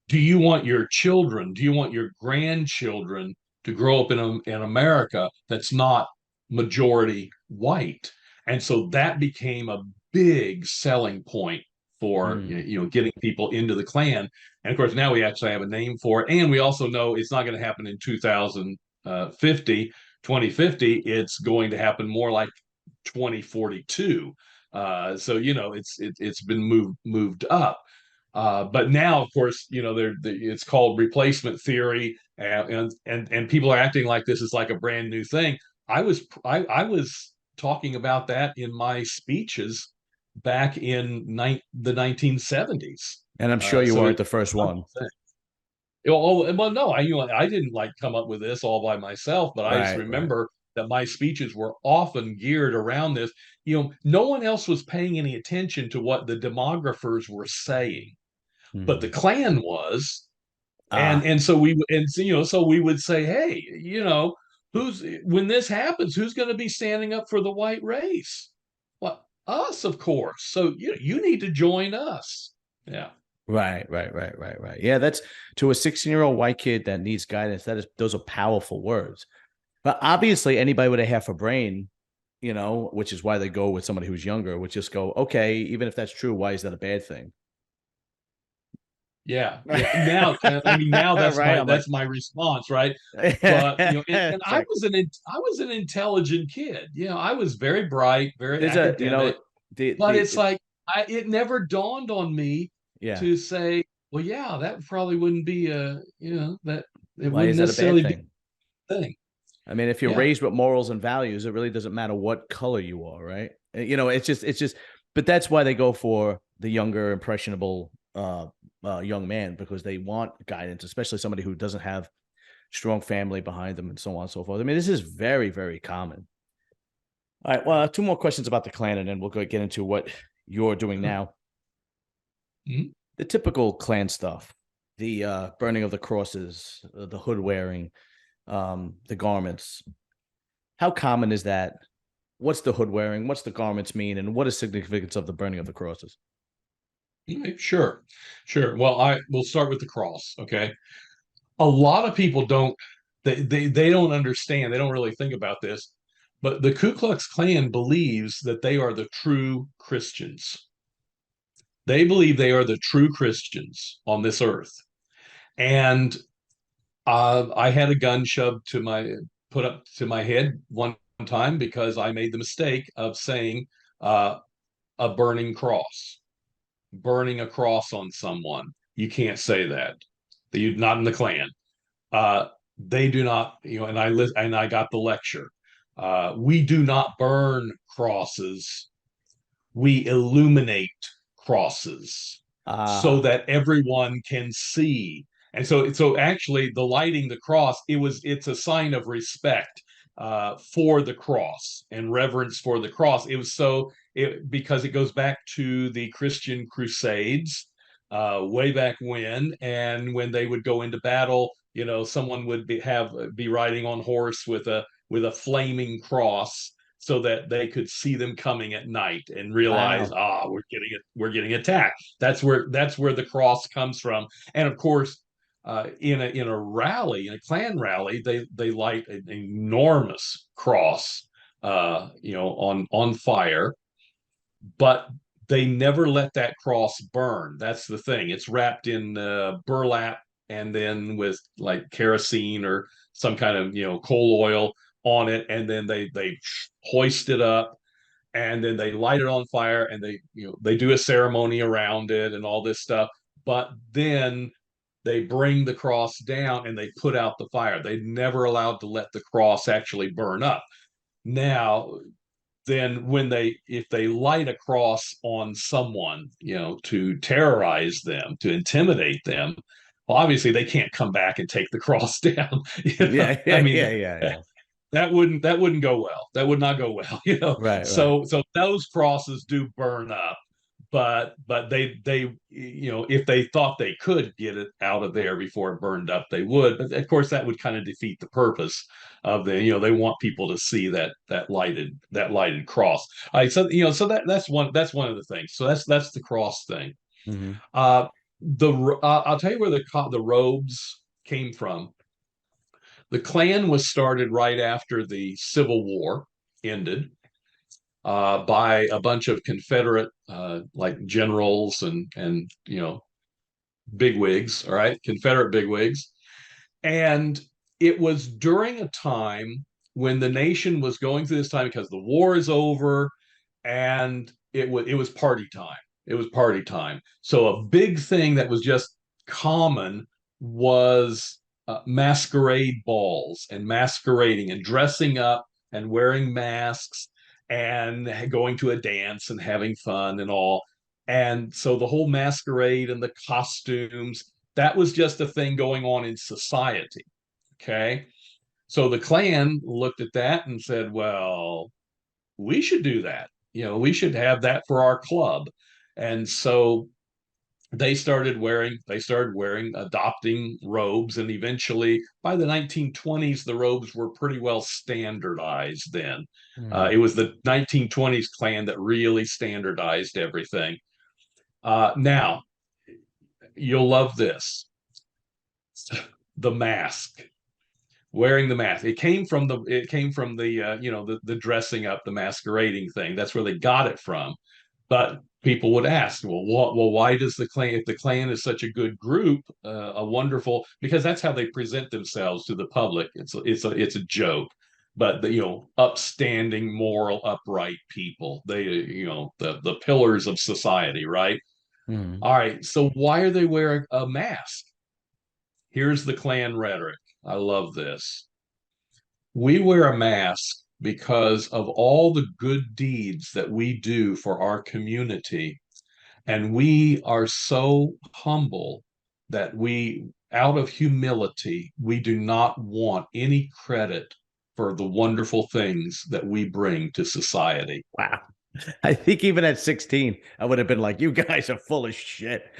do you want your children, do you want your grandchildren to grow up in America that's not majority white? And so that became a big selling point for, Mm. getting people into the Klan. And of course, now we actually have a name for it, and we also know it's not going to happen in 2050, 2050. It's going to happen more like 2042. So it's been moved up. But now, of course, it's called replacement theory, and people are acting like this is like a brand new thing. I was talking about that in my speeches back in the 1970s. And I'm sure you So weren't it's the first one. well, no, I didn't like come up with this all by myself, but I just Right, right. remember that my speeches were often geared around this. No one else was paying any attention to what the demographers were saying, but the Mm. Klan was. and Ah, and so we and so, so we would say, hey, who's when this happens, who's going to be standing up for the white race? Well, us, of course. So you need to join us. Yeah. right, right, right, right, right. Yeah, that's to a 16-year-old white kid that needs guidance. Those are powerful words. But obviously, anybody with a half a brain, which is why they go with somebody who's younger, would just go, okay, even if that's true, why is that a bad thing? Yeah, yeah. Now, I mean, now that's Right? my I'm like, response, right? But and it's like I was an intelligent kid. I was very bright, very there's a, academic. But the it's like, it never dawned on me yeah. to say, well, yeah, that probably wouldn't be that it Why wouldn't is that a bad necessarily be thing? a thing. I mean, if you're Yeah, raised with morals and values, it really doesn't matter what color you are, right? It's just, but that's why they go for the younger, impressionable, young man, because they want guidance, especially somebody who doesn't have strong family behind them and so on and so forth. I mean, this is very, very common. All right. Well, two more questions about the Klan, and then we'll go get into what you're doing now. Mhm. The typical Klan stuff, the burning of the crosses, the hood wearing, the garments. How common is that? What's the hood wearing? What's the garments mean? And what is significance of the burning of the crosses? Okay, sure, sure. Well, I will start with the cross. Okay, a lot of people don't they don't understand. They don't really think about this, but the Ku Klux Klan believes that they are the true Christians. They believe they are the true Christians on this earth. And I had a gun put up to my head one time because I made the mistake of saying uh, a burning a cross on someone. You can't say that. You not in the Klan. Uh, they do not, and I got the lecture. We do not burn crosses. We illuminate crosses so Ah, that everyone can see. And so actually, the lighting the cross, it's a sign of respect for the cross and reverence for the cross. It was because it goes back to the Christian Crusades, way back when, and when they would go into battle, someone would be riding on horse with a flaming cross, so that they could see them coming at night and realize, Wow. we're getting attacked. That's where the cross comes from. And of course, in a rally, in a Klan rally, they light an enormous cross, on fire, but they never let that cross burn. That's the thing. It's wrapped in burlap, and then with like kerosene or some kind of coal oil on it, and then they hoist it up, and then they light it on fire, and they do a ceremony around it and all this stuff. But then they bring the cross down and they put out the fire. They never allowed to let the cross actually burn up. Now, then if they light a cross on someone, to terrorize them, to intimidate them, well, obviously they can't come back and take the cross down. Yeah, I yeah, mean, yeah, yeah, yeah. that wouldn't go well. That would not go well. Right, right. So those crosses do burn up, but they if they thought they could get it out of there before it burned up, they would. But of course, that would kind of defeat the purpose of they want people to see that lighted cross. All right, so that's one of the things. So that's the cross thing. Hmm. Uh, I'll tell you where the robes came from. The Klan was started right after the Civil War ended, by a bunch of Confederate, like generals and bigwigs. All right, Confederate bigwigs, and it was during a time when the nation was going through this time because the war is over, and it was party time. It was party time. So a big thing that was just common was masquerade balls and masquerading and dressing up and wearing masks and going to a dance and having fun and all. And so the whole masquerade and the costumes, that was just a thing going on in society. Okay. So the Klan looked at that and said, well, we should do that. We should have that for our club. And so they started wearing adopting robes, and eventually by the 1920s the robes were pretty well standardized. Then Hmm. it was the 1920s Klan that really standardized everything. Now you'll love this: the mask. Wearing the mask, it came from the the dressing up, the masquerading thing. That's where they got it from. But people would ask, well, why does the Klan, if the Klan is such a good group, a wonderful, because that's how they present themselves to the public. It's a joke, but upstanding, moral, upright people. They, the pillars of society, right? Hmm. All right. So why are they wearing a mask? Here's the Klan rhetoric. I love this. We wear a mask because of all the good deeds that we do for our community. And we are so humble that out of humility, we do not want any credit for the wonderful things that we bring to society. Wow. I think even at 16, I would have been like, you guys are full of shit.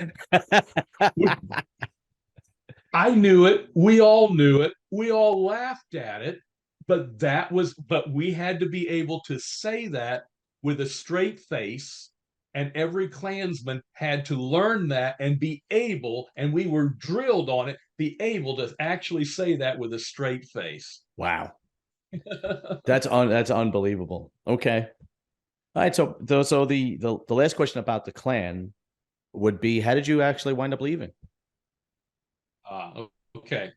I knew it. We all knew it. We all laughed at it. But we had to be able to say that with a straight face. And every Klansman had to learn that and be able, and we were drilled on it, be able to actually say that with a straight face. Wow. That's unbelievable. Okay. All right. So the last question about the Klan would be, how did you actually wind up leaving? Okay.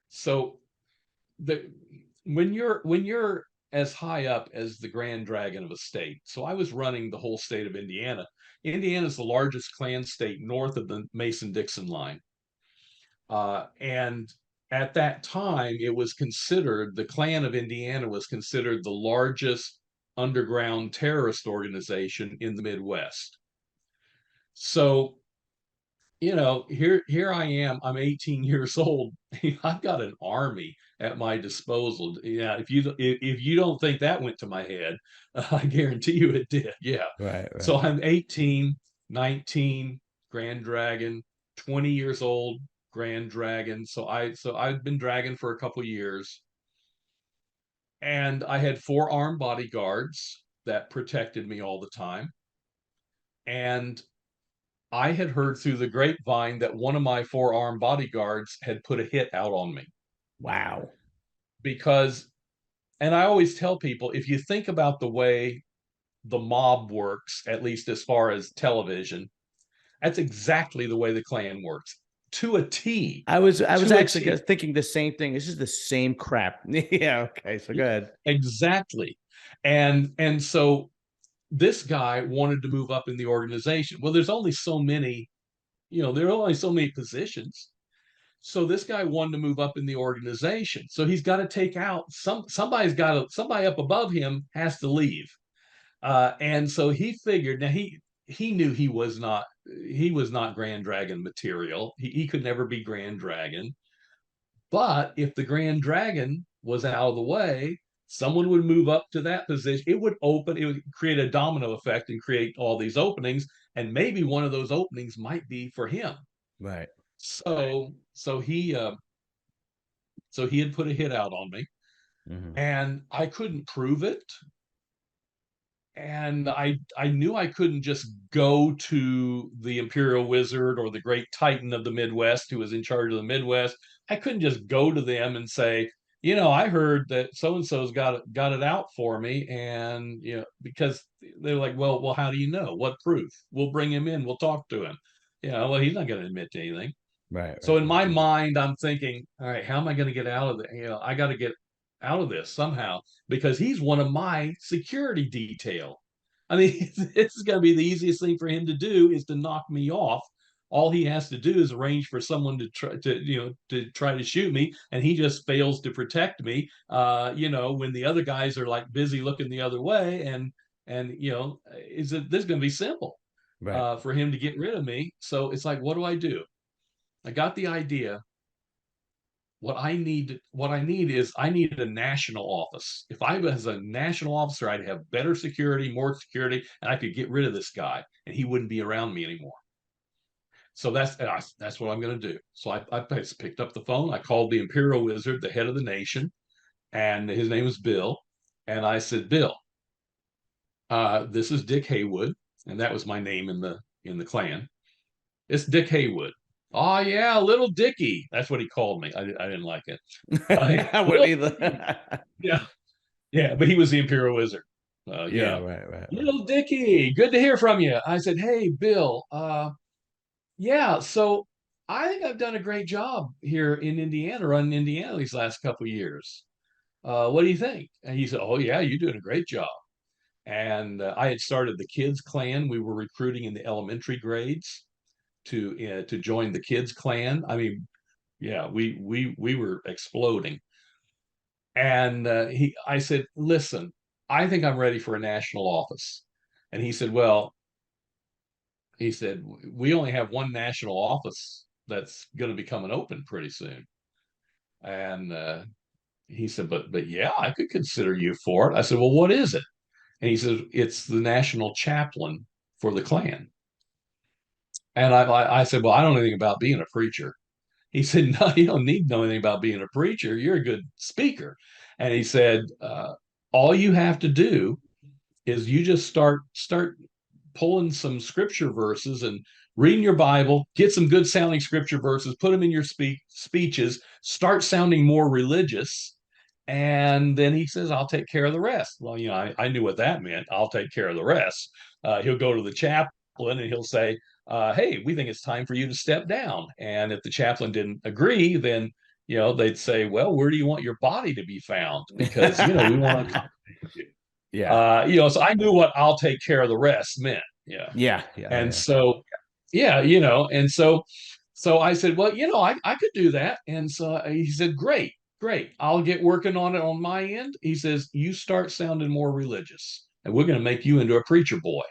So the when you're as high up as the Grand Dragon of a state. So I was running the whole state of Indiana. Indiana is the largest Klan state north of the Mason-Dixon line. And at that time, the Klan of Indiana was considered the largest underground terrorist organization in the Midwest. So here I am. I'm 18 years old. I've got an army at my disposal. Yeah, if you don't think that went to my head, I guarantee you it did. Yeah. Right, So right. I'm 18, 19, Grand Dragon, 20 years old, Grand Dragon. So I've been Dragon for a couple years. And I had 4 armed bodyguards that protected me all the time. And I had heard through the grapevine that one of my 4 armed bodyguards had put a hit out on me Wow. because, and I always tell people, if you think about the way the mob works, at least as far as television, that's exactly the way the Klan works, to a T. I was To a actually T. thinking the same thing. This is the same crap. Yeah. Okay. So go ahead. Exactly. And so this guy wanted to move up in the organization. Well, there's only so many, there are only so many positions. So this guy wanted to move up in the organization. So he's got to take out somebody up above him has to leave. And so he figured, now he knew he was not Grand Dragon material. He could never be Grand Dragon. But if the Grand Dragon was out of the way, someone would move up to that position. It would create a domino effect and create all these openings. And maybe one of those openings might be for him. Right. So he had put a hit out on me, Hmm. and I couldn't prove it. And I knew I couldn't just go to the Imperial Wizard or the great Titan of the Midwest who was in charge of the Midwest. I couldn't just go to them and say, I heard that so and so's got it out for me, and because they're like, well, how do you know? What proof? We'll bring him in. We'll talk to him. Well, he's not going to admit to anything. Right. So Right. in my mind, I'm thinking, all right, how am I going to get out of it? I got to get out of this somehow because he's one of my security detail. I mean, this is going to be the easiest thing for him to do is to knock me off. All he has to do is arrange for someone to try to shoot me, and he just fails to protect me. When the other guys are like busy looking the other way, and this is going to be simple Right. for him to get rid of me. So it's like, what do I do? I got the idea. What I need is I need a national office. If I was a national officer, I'd have better security, more security, and I could get rid of this guy, and he wouldn't be around me anymore. So that's what I'm going to do. So I picked up the phone. I called the Imperial Wizard, the head of the nation, and his name was Bill. And I said, Bill, this is Dick Haywood, and that was my name in the Klan. It's Dick Haywood. Oh yeah, little Dicky. That's what he called me. I didn't like it. I wouldn't Little Dicky. either. Yeah, yeah, but he was the Imperial Wizard. Yeah. Right. Right. Right. Little Dicky, good to hear from you. I said, hey, Bill. Yeah, so I think I've done a great job here in Indiana, running Indiana these last couple of years. What do you think? And he said, oh yeah, you're doing a great job. And I had started the kids Klan. We were recruiting in the elementary grades to join the kids Klan. I mean, yeah, we were exploding. And I said, listen, I think I'm ready for a national office. And he said, we only have one national office that's going to be coming open pretty soon. And he said, but yeah, I could consider you for it. I said, well, what is it? And he said, it's the national chaplain for the Klan. And I said, well, I don't know anything about being a preacher. He said, no, you don't need to know anything about being a preacher. You're a good speaker. And he said, all you have to do is you just start pulling some scripture verses and reading your Bible, get some good sounding scripture verses, put them in your speeches, start sounding more religious. And then he says, I'll take care of the rest. Well, I knew what that meant. I'll take care of the rest. He'll go to the chaplain and he'll say, hey, we think it's time for you to step down. And if the chaplain didn't agree, then they'd say, well, where do you want your body to be found? Because we want to. Yeah. So I knew what I'll take care of the rest meant. Yeah. Yeah. Yeah. Oh, And yeah. so, yeah, and so I said, well, I could do that. And so he said, great, great. I'll get working on it on my end. He says, you start sounding more religious and we're going to make you into a preacher boy.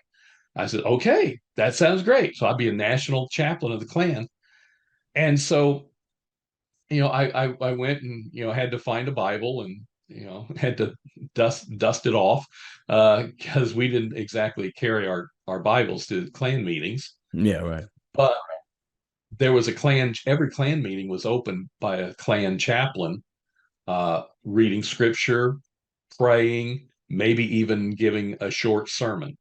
I said, okay, that sounds great. So I'd be a national chaplain of the Klan. And so, I went and, had to find a Bible and, had to dust it off because we didn't exactly carry our Bibles to Klan meetings. Yeah. Right. But there was every Klan meeting was opened by a Klan chaplain reading scripture, praying, maybe even giving a short sermon,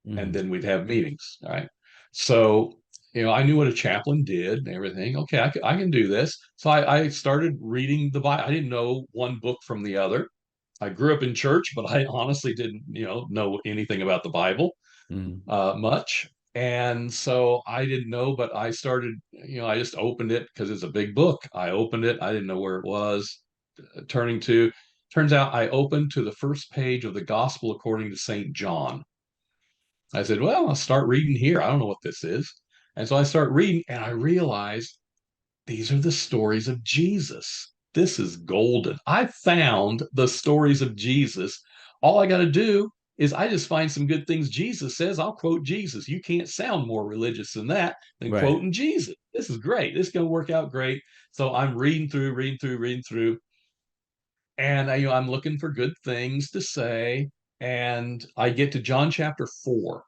and Mm-hmm. then we'd have meetings. All right. So, I knew what a chaplain did and everything. Okay, I can do this. So I started reading the Bible. I didn't know one book from the other. I grew up in church, but I honestly didn't, know anything about the Bible Mm-hmm. much. And so I didn't know, but I started, I just opened it because it's a big book. I opened it. I didn't know where it was turning to. Turns out I opened to the first page of the Gospel according to St. John. I said, well, I'll start reading here. I don't know what this is. And so I start reading and I realized these are the stories of Jesus. This is golden. I found the stories of Jesus. All I got to do is I just find some good things Jesus says. I'll quote Jesus. You can't sound more religious than that, than Right. quoting Jesus. This is great. This is going to work out great. So I'm reading through, reading through, reading through, and I'm looking for good things to say. And I get to John chapter 4.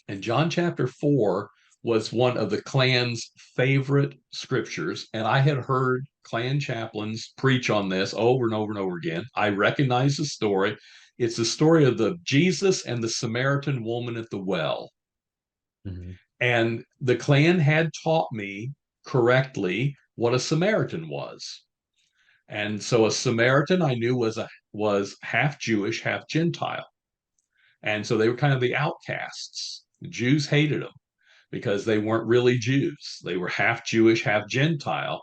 And John chapter 4 was one of the Klan's favorite scriptures. And I had heard Klan chaplains preach on this over and over and over again. I recognize the story. It's the story of the Jesus and the Samaritan woman at the well. Mm-hmm. And the Klan had taught me correctly what a Samaritan was. And so a Samaritan I knew was half Jewish, half Gentile. And so they were kind of the outcasts. The Jews hated them because they weren't really Jews. They were half Jewish, half Gentile.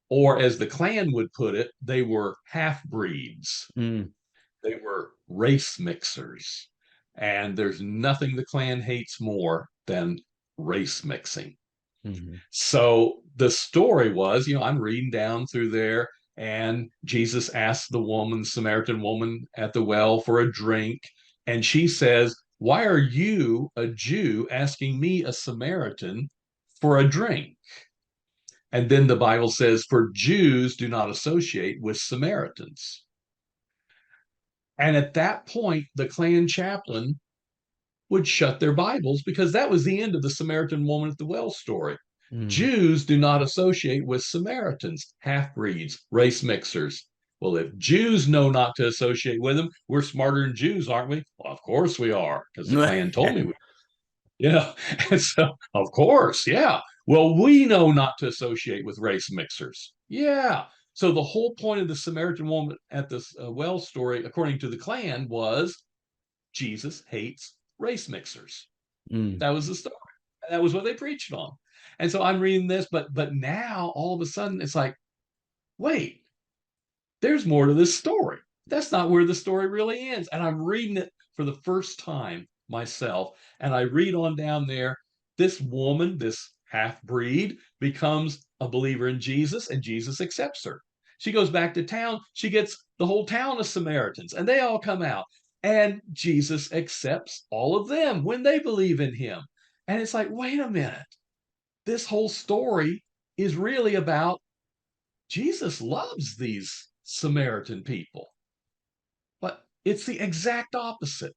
Or as the Klan would put it, they were half breeds. Mm-hmm. They were race mixers. And there's nothing the Klan hates more than race mixing. Mm-hmm. So the story was, I'm reading down through there, and Jesus asks the woman, Samaritan woman at the well, for a drink. And she says, why are you, a Jew, asking me, a Samaritan, for a drink? And then the Bible says, for Jews do not associate with Samaritans. And at that point, the Klan chaplain would shut their Bibles because that was the end of the Samaritan woman at the well story. Mm-hmm. Jews do not associate with Samaritans, half breeds, race mixers. Well, if Jews know not to associate with them, we're smarter than Jews, aren't we? Well, of course we are, because the Klan told me we. Yeah. And so, of course, yeah. Well, we know not to associate with race mixers. Yeah. So the whole point of the Samaritan woman at this well story, according to the Klan, was Jesus hates race mixers. Mm. That was the story. That was what they preached on. And so I'm reading this, but now all of a sudden it's like, wait, there's more to this story. That's not where the story really ends. And I'm reading it for the first time myself. And I read on down there, this woman, this half breed, becomes a believer in Jesus, and Jesus accepts her. She goes back to town. She gets the whole town of Samaritans, and they all come out. And Jesus accepts all of them when they believe in him. And it's like, wait a minute. This whole story is really about Jesus loves these Samaritan people, but it's the exact opposite.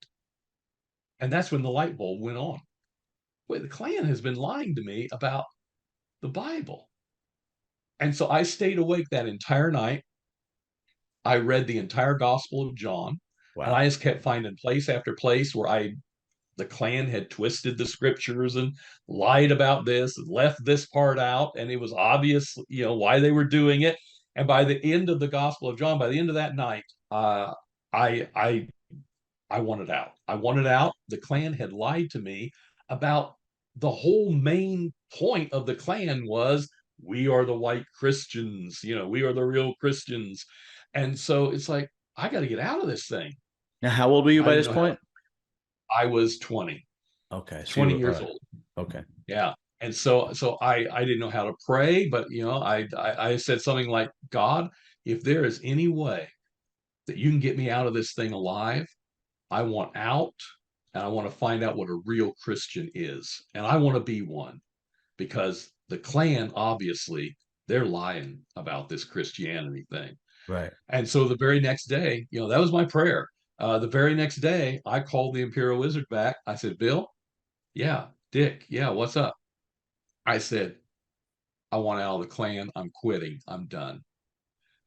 And that's when the light bulb went on. Wait, the Klan has been lying to me about the Bible. And so I stayed awake that entire night. I read the entire Gospel of John, and Wow. I just kept finding place after place where the Klan had twisted the scriptures and lied about this and left this part out, and it was obvious, why they were doing it. And by the end of the Gospel of John, by the end of that night, I I I wanted out. I wanted out. The Klan had lied to me about the whole main point of the Klan was we are the white Christians, we are the real Christians. And so it's like, I got to get out of this thing. Now, how old were you I by didn't this know how. point? I was 20, Okay, so you 20 were years old. okay. Yeah. And so I didn't know how to pray, but I said something like, God, if there is any way that you can get me out of this thing alive, I want out, and I want to find out what a real Christian is. And I want to be one, because the Klan, obviously, they're lying about this Christianity thing. Right. And so the very next day, that was my prayer. The very next day, I called the Imperial Wizard back. I said, Bill, yeah, Dick, yeah, what's up? I said, I want out of the Klan. I'm quitting. I'm done.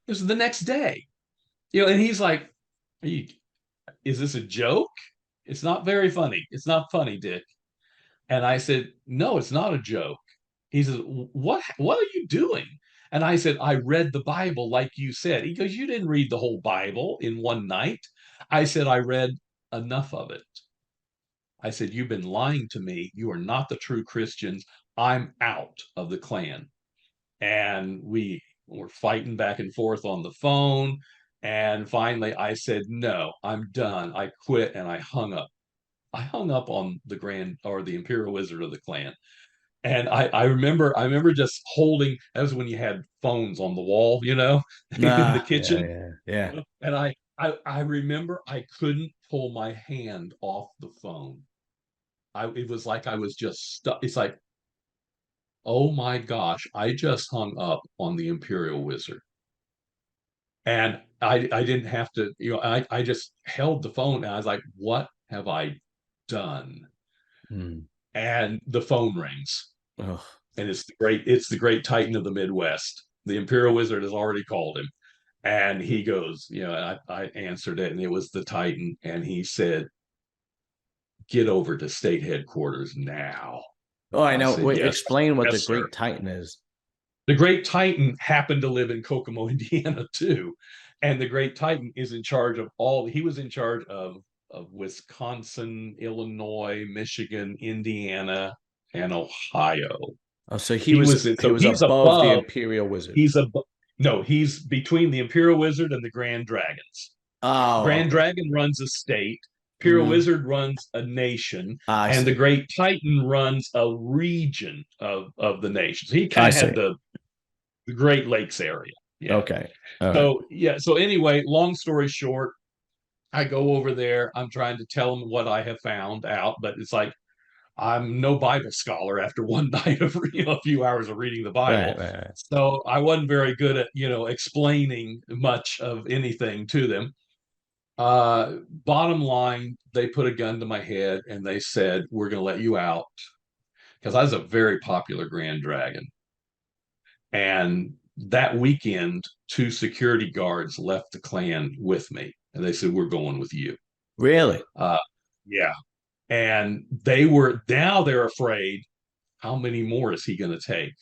This is the next day. And he's like, Are you, is this a joke? It's not very funny. It's not funny, Dick. And I said, no, it's not a joke. He says, what are you doing? And I said, I read the Bible like you said. He goes, you didn't read the whole Bible in one night. I said, I read enough of it. I said, you've been lying to me. You are not the true Christians. I'm out of the Klan. And we were fighting back and forth on the phone. And finally, I said, no, I'm done. I quit and I hung up. I hung up on the Grand or the Imperial Wizard of the Klan. And I remember just holding, that was when you had phones on the wall, in the Nah, yeah, kitchen. yeah, yeah. And I remember I couldn't pull my hand off the phone. It was like I was just stuck. It's like, oh my gosh, I just hung up on the Imperial Wizard. And I didn't have to, I just held the phone and I was like, what have I done? Mm. And the phone rings. Ugh. And it's the great Titan of the Midwest. The Imperial Wizard has already called him. And he goes, I answered it, and it was the Titan. And he said, get over to state headquarters now. Oh, I I know. said, Wait, yes, explain what the yes, sir. Great Titan is. The Great Titan happened to live in Kokomo, Indiana, too. And the Great Titan is in charge of he was in charge of Wisconsin, Illinois, Michigan, Indiana, and Ohio. Oh, so He was he so was he's above the above, Imperial Wizard. he's above, no, he's between the Imperial Wizard and the Grand Dragons. Oh, Grand okay. Dragon runs a state, Imperial Mm. Wizard runs a nation, I and the see. Great Titan runs a region of the nation. So he kind I of see. had the Great Lakes area. Yeah. Okay. All right. So yeah. So anyway, long story short, I go over there. I'm trying to tell them what I have found out, but it's like I'm no Bible scholar after one night of a few hours of reading the Right, Bible. right, right. So I wasn't very good at explaining much of anything to them. Bottom line, they put a gun to my head and they said, we're going to let you out because I was a very popular Grand Dragon. And that weekend, two security guards left the Klan with me and they said, we're going with you. Really? Uh, yeah. And they're afraid, how many more is he going to take?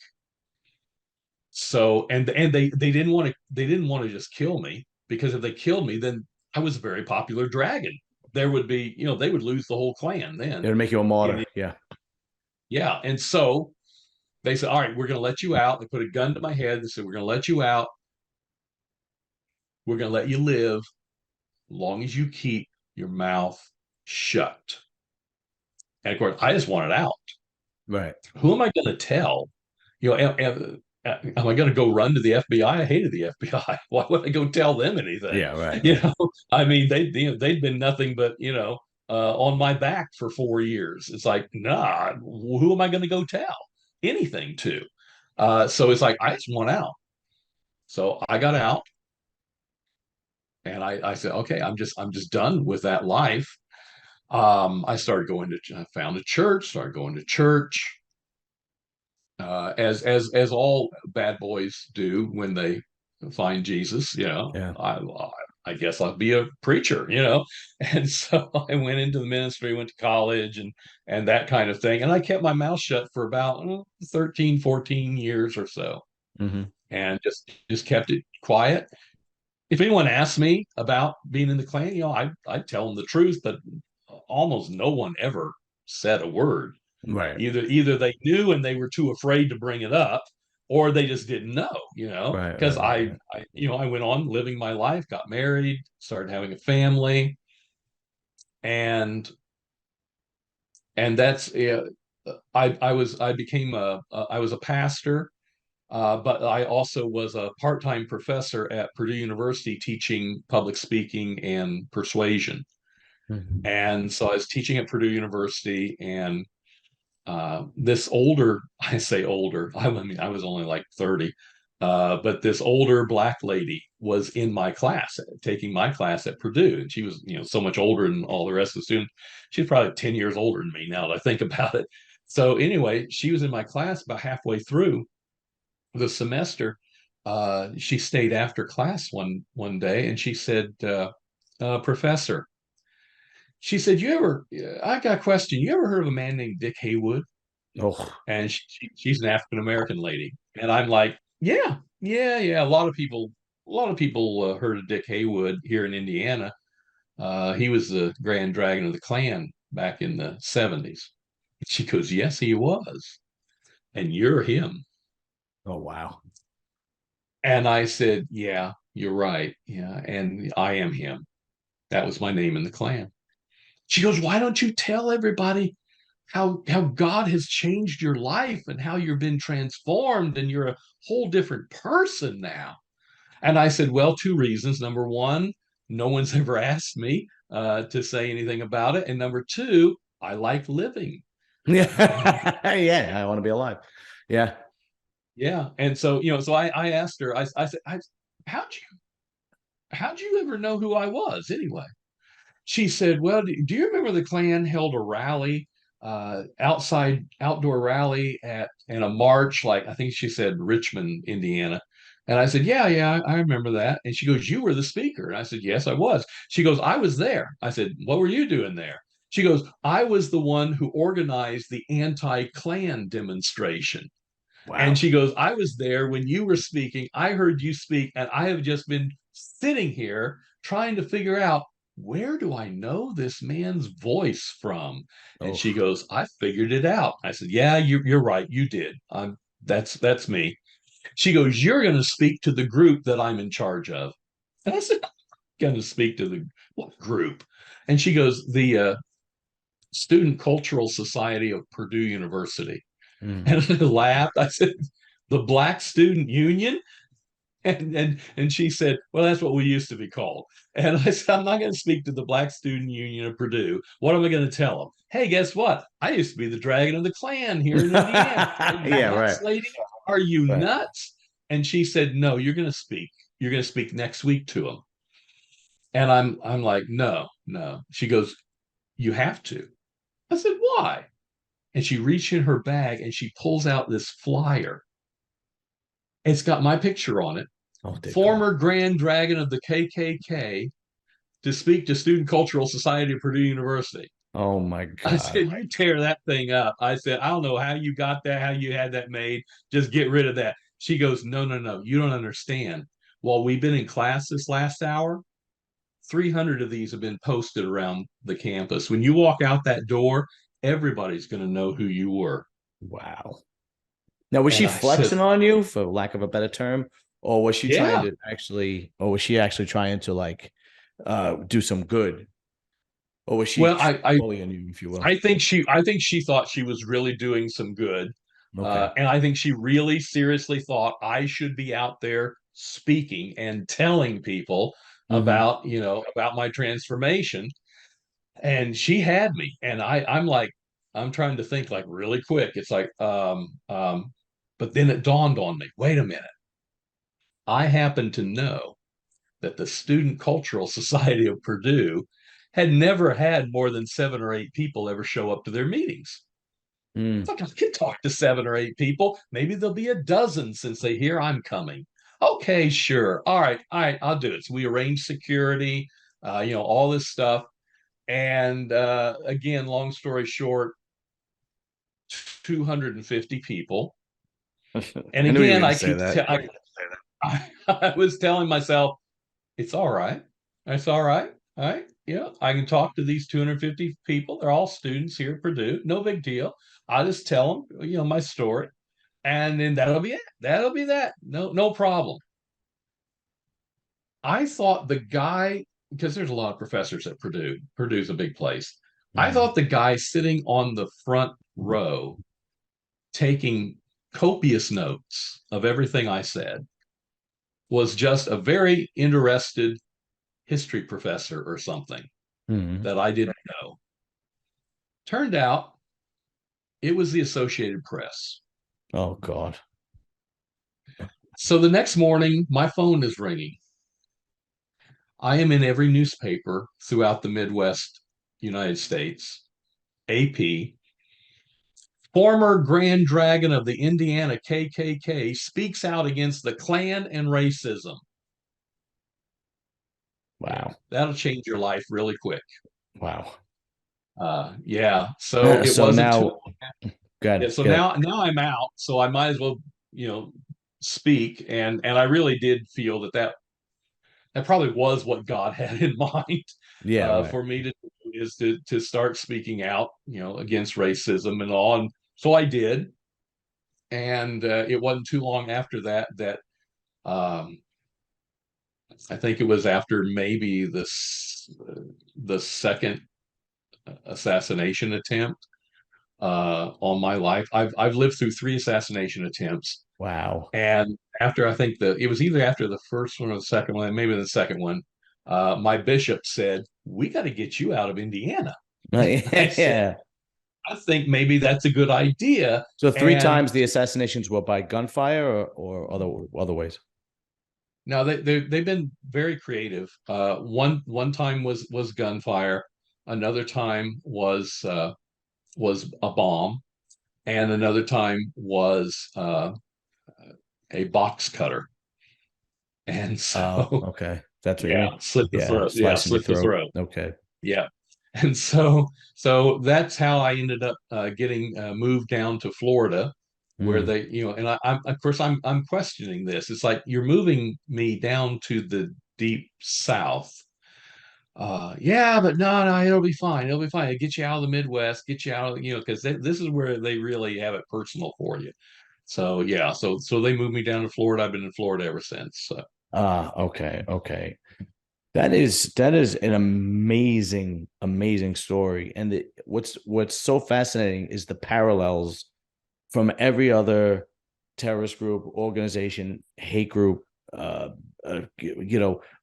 So, and they didn't want to just kill me, because if they killed me, then I was a very popular dragon. There would be, they would lose the whole clan It then. would make you a And martyr. Yeah. yeah, and so they said, all right, we're going to let you out. They put a gun to my head. They said, we're going to let you out. We're going to let you live as long as you keep your mouth shut. And of course, I just wanted out. Right. Who am I going to tell? Am I going to go run to the FBI? I hated the FBI. Why would I go tell them anything? Yeah, right, You right. know, I mean, they'd been nothing but on my back for 4 years. It's like, nah, who am I going to go tell anything to? So it's like I just want out. So I got out, and I said, okay, I'm just done with that life. I found a church, started going to church, as all bad boys do when they find Jesus. Yeah. I guess I'll be a preacher. And so I went into the ministry, went to college, and that kind of thing. And I kept my mouth shut for about 13, 14 years or so, Hmm. and just kept it quiet. If anyone asked me about being in the Klan, I'd tell them the truth, but almost no one ever said a word. Right. Either they knew and they were too afraid to bring it up, or they just didn't know. Right, Because right, right, right. I went on living my life, got married, started having a family, and that's I was a pastor, but I also was a part-time professor at Purdue University teaching public speaking and persuasion. Mhm. And so I was teaching at Purdue University, and this older, I say older, I mean, I was only like 30, but this older Black lady was in my class, taking my class at Purdue. And she was, so much older than all the rest of the students. She's probably 10 years older than me now that I think about it. So anyway, she was in my class about halfway through the semester. She stayed after class one day and she said, professor. She said, I got a question. You ever heard of a man named Dick Haywood? Oh, And she's an African American lady. And I'm like, yeah, yeah, yeah. A lot of people heard of Dick Haywood here in Indiana. He was the Grand Dragon of the Klan back in the 70s. She goes, yes, he was. And you're him. oh, wow. And I said, yeah, you're right. Yeah. And I am him. That was my name in the Klan. She goes, why don't you tell everybody how God has changed your life and how you've been transformed and you're a whole different person now? And I said, well, two reasons. Number one, no one's ever asked me to say anything about it. And number two, I like living. Yeah. Yeah. I want to be alive. Yeah. Yeah. And so, so I asked her, I said, how'd you, how'd you ever know who I was anyway? She said, well, do you remember the Klan held a rally, outdoor rally and a march, like I think she said Richmond, Indiana. And I said, yeah, yeah, I remember that. And she goes, you were the speaker. And I said, yes, I was. She goes, I was there. I said, what were you doing there? She goes, I was the one who organized the anti-Klan demonstration. And Wow. she goes, I was there when you were speaking. I heard you speak, and I have just been sitting here trying to figure out, where do I know this man's voice from? And she Oh, goes, I figured it out. I said, yeah, you're right. You did. That's me. She goes, you're going to speak to the group that I'm in charge of. And I said, I'm going to speak to the what group? And she goes, the Student Cultural Society of Purdue University. mm. And I laughed. I said, the Black Student Union? And she said, well, that's what we used to be called. And I said, I'm not going to speak to the Black Student Union of Purdue. What am I going to tell them? Hey, guess what? I used to be the dragon of the Klan here in Indiana. Are you Yeah. Right. nuts, lady? Are you Right. nuts? And she said, no, you're going to speak. You're going to speak next week to them. And I'm like, no, no. She goes, you have to. I said, why? And she reached in her bag and she pulls out this flyer. It's got my picture on it. Oh, dear God. Former Grand Dragon of the KKK to speak to Student Cultural Society of Purdue University. Oh, my I God. said, you tear that thing up. I said, I don't know how you got that, how you had that made. Just get rid of that. She goes, no, no, no. You don't understand. While we've been in class this last hour, 300 of these have been posted around the campus. When you walk out that door, everybody's going to know who you were. Wow. Now, was And she I said, flexing on you, for lack of a better term, or was she trying yeah. to actually, or was she actually trying to like do some good, or was she Well, I bullying you, if you will? I think she thought she was really doing some good. Okay. And I think she really seriously thought I should be out there speaking and telling people Mm-hmm. about my transformation. And she had me. And I'm like, I'm trying to think like really quick. It's like, but then it dawned on me, wait a minute. I happen to know that the Student Cultural Society of Purdue had never had more than 7 or 8 people ever show up to their meetings. Mm. Like I can talk to 7 or 8 people. Maybe there'll be a dozen since they hear I'm coming. Okay, sure. All right, I'll do it. So we arrange security, all this stuff. And again, long story short, 250 people. And I knew you were again, going to say that. I was telling myself, it's all right. It's all right. All right. Yeah, I can talk to these 250 people. They're all students here at Purdue. No big deal. I'll just tell them, my story, and then that'll be it. That'll be that. No, no problem. I thought the guy, because there's a lot of professors at Purdue. Purdue's a big place. I Mm. thought the guy sitting on the front row taking copious notes of everything I said was just a very interested history professor or something Mm. that I didn't know. Turned out it was the Associated Press. Oh, God. So the next morning, my phone is ringing. I am in every newspaper throughout the Midwest United States. AP, former Grand Dragon of the Indiana KKK speaks out against the Klan and racism. Yeah, Wow. that'll change your life really quick. Wow. Yeah. So it So wasn't too. now, Yeah. good, So good. now I'm out. So I might as well, you know, speak. And I really did feel that probably was what God had in mind Yeah, right. for me to do, is to start speaking out, against racism and all. And so I did. And it wasn't too long after that um, I think it was after maybe the second assassination attempt on my life. I've lived through three assassination attempts, Wow. and after I think it was either after the first one or the second one, maybe the second one, my bishop said, "We got to get you out of Indiana." I said, Yeah. "I think maybe that's a good idea." So three And times the assassinations were by gunfire or other ways. now they've been very creative. One time was gunfire, another time was a bomb, and another time was a box cutter. And Oh, so, okay. That's what you yeah, mean. slit the Yeah, throat. Yeah, slicing your slit the throat. throat. Okay. Yeah. And so that's how I ended up getting moved down to Florida, where Mm. and I'm of course I'm questioning this. It's like you're moving me down to the deep South. Yeah, but no, it'll be fine. It'll be fine. It'll get you out of the Midwest, get you out of, because this is where they really have it personal for you. So yeah, so they moved me down to Florida. I've been in Florida ever since. So. Ah, okay, okay. That is an amazing story. And what's so fascinating is the parallels from every other terrorist group, organization, hate group,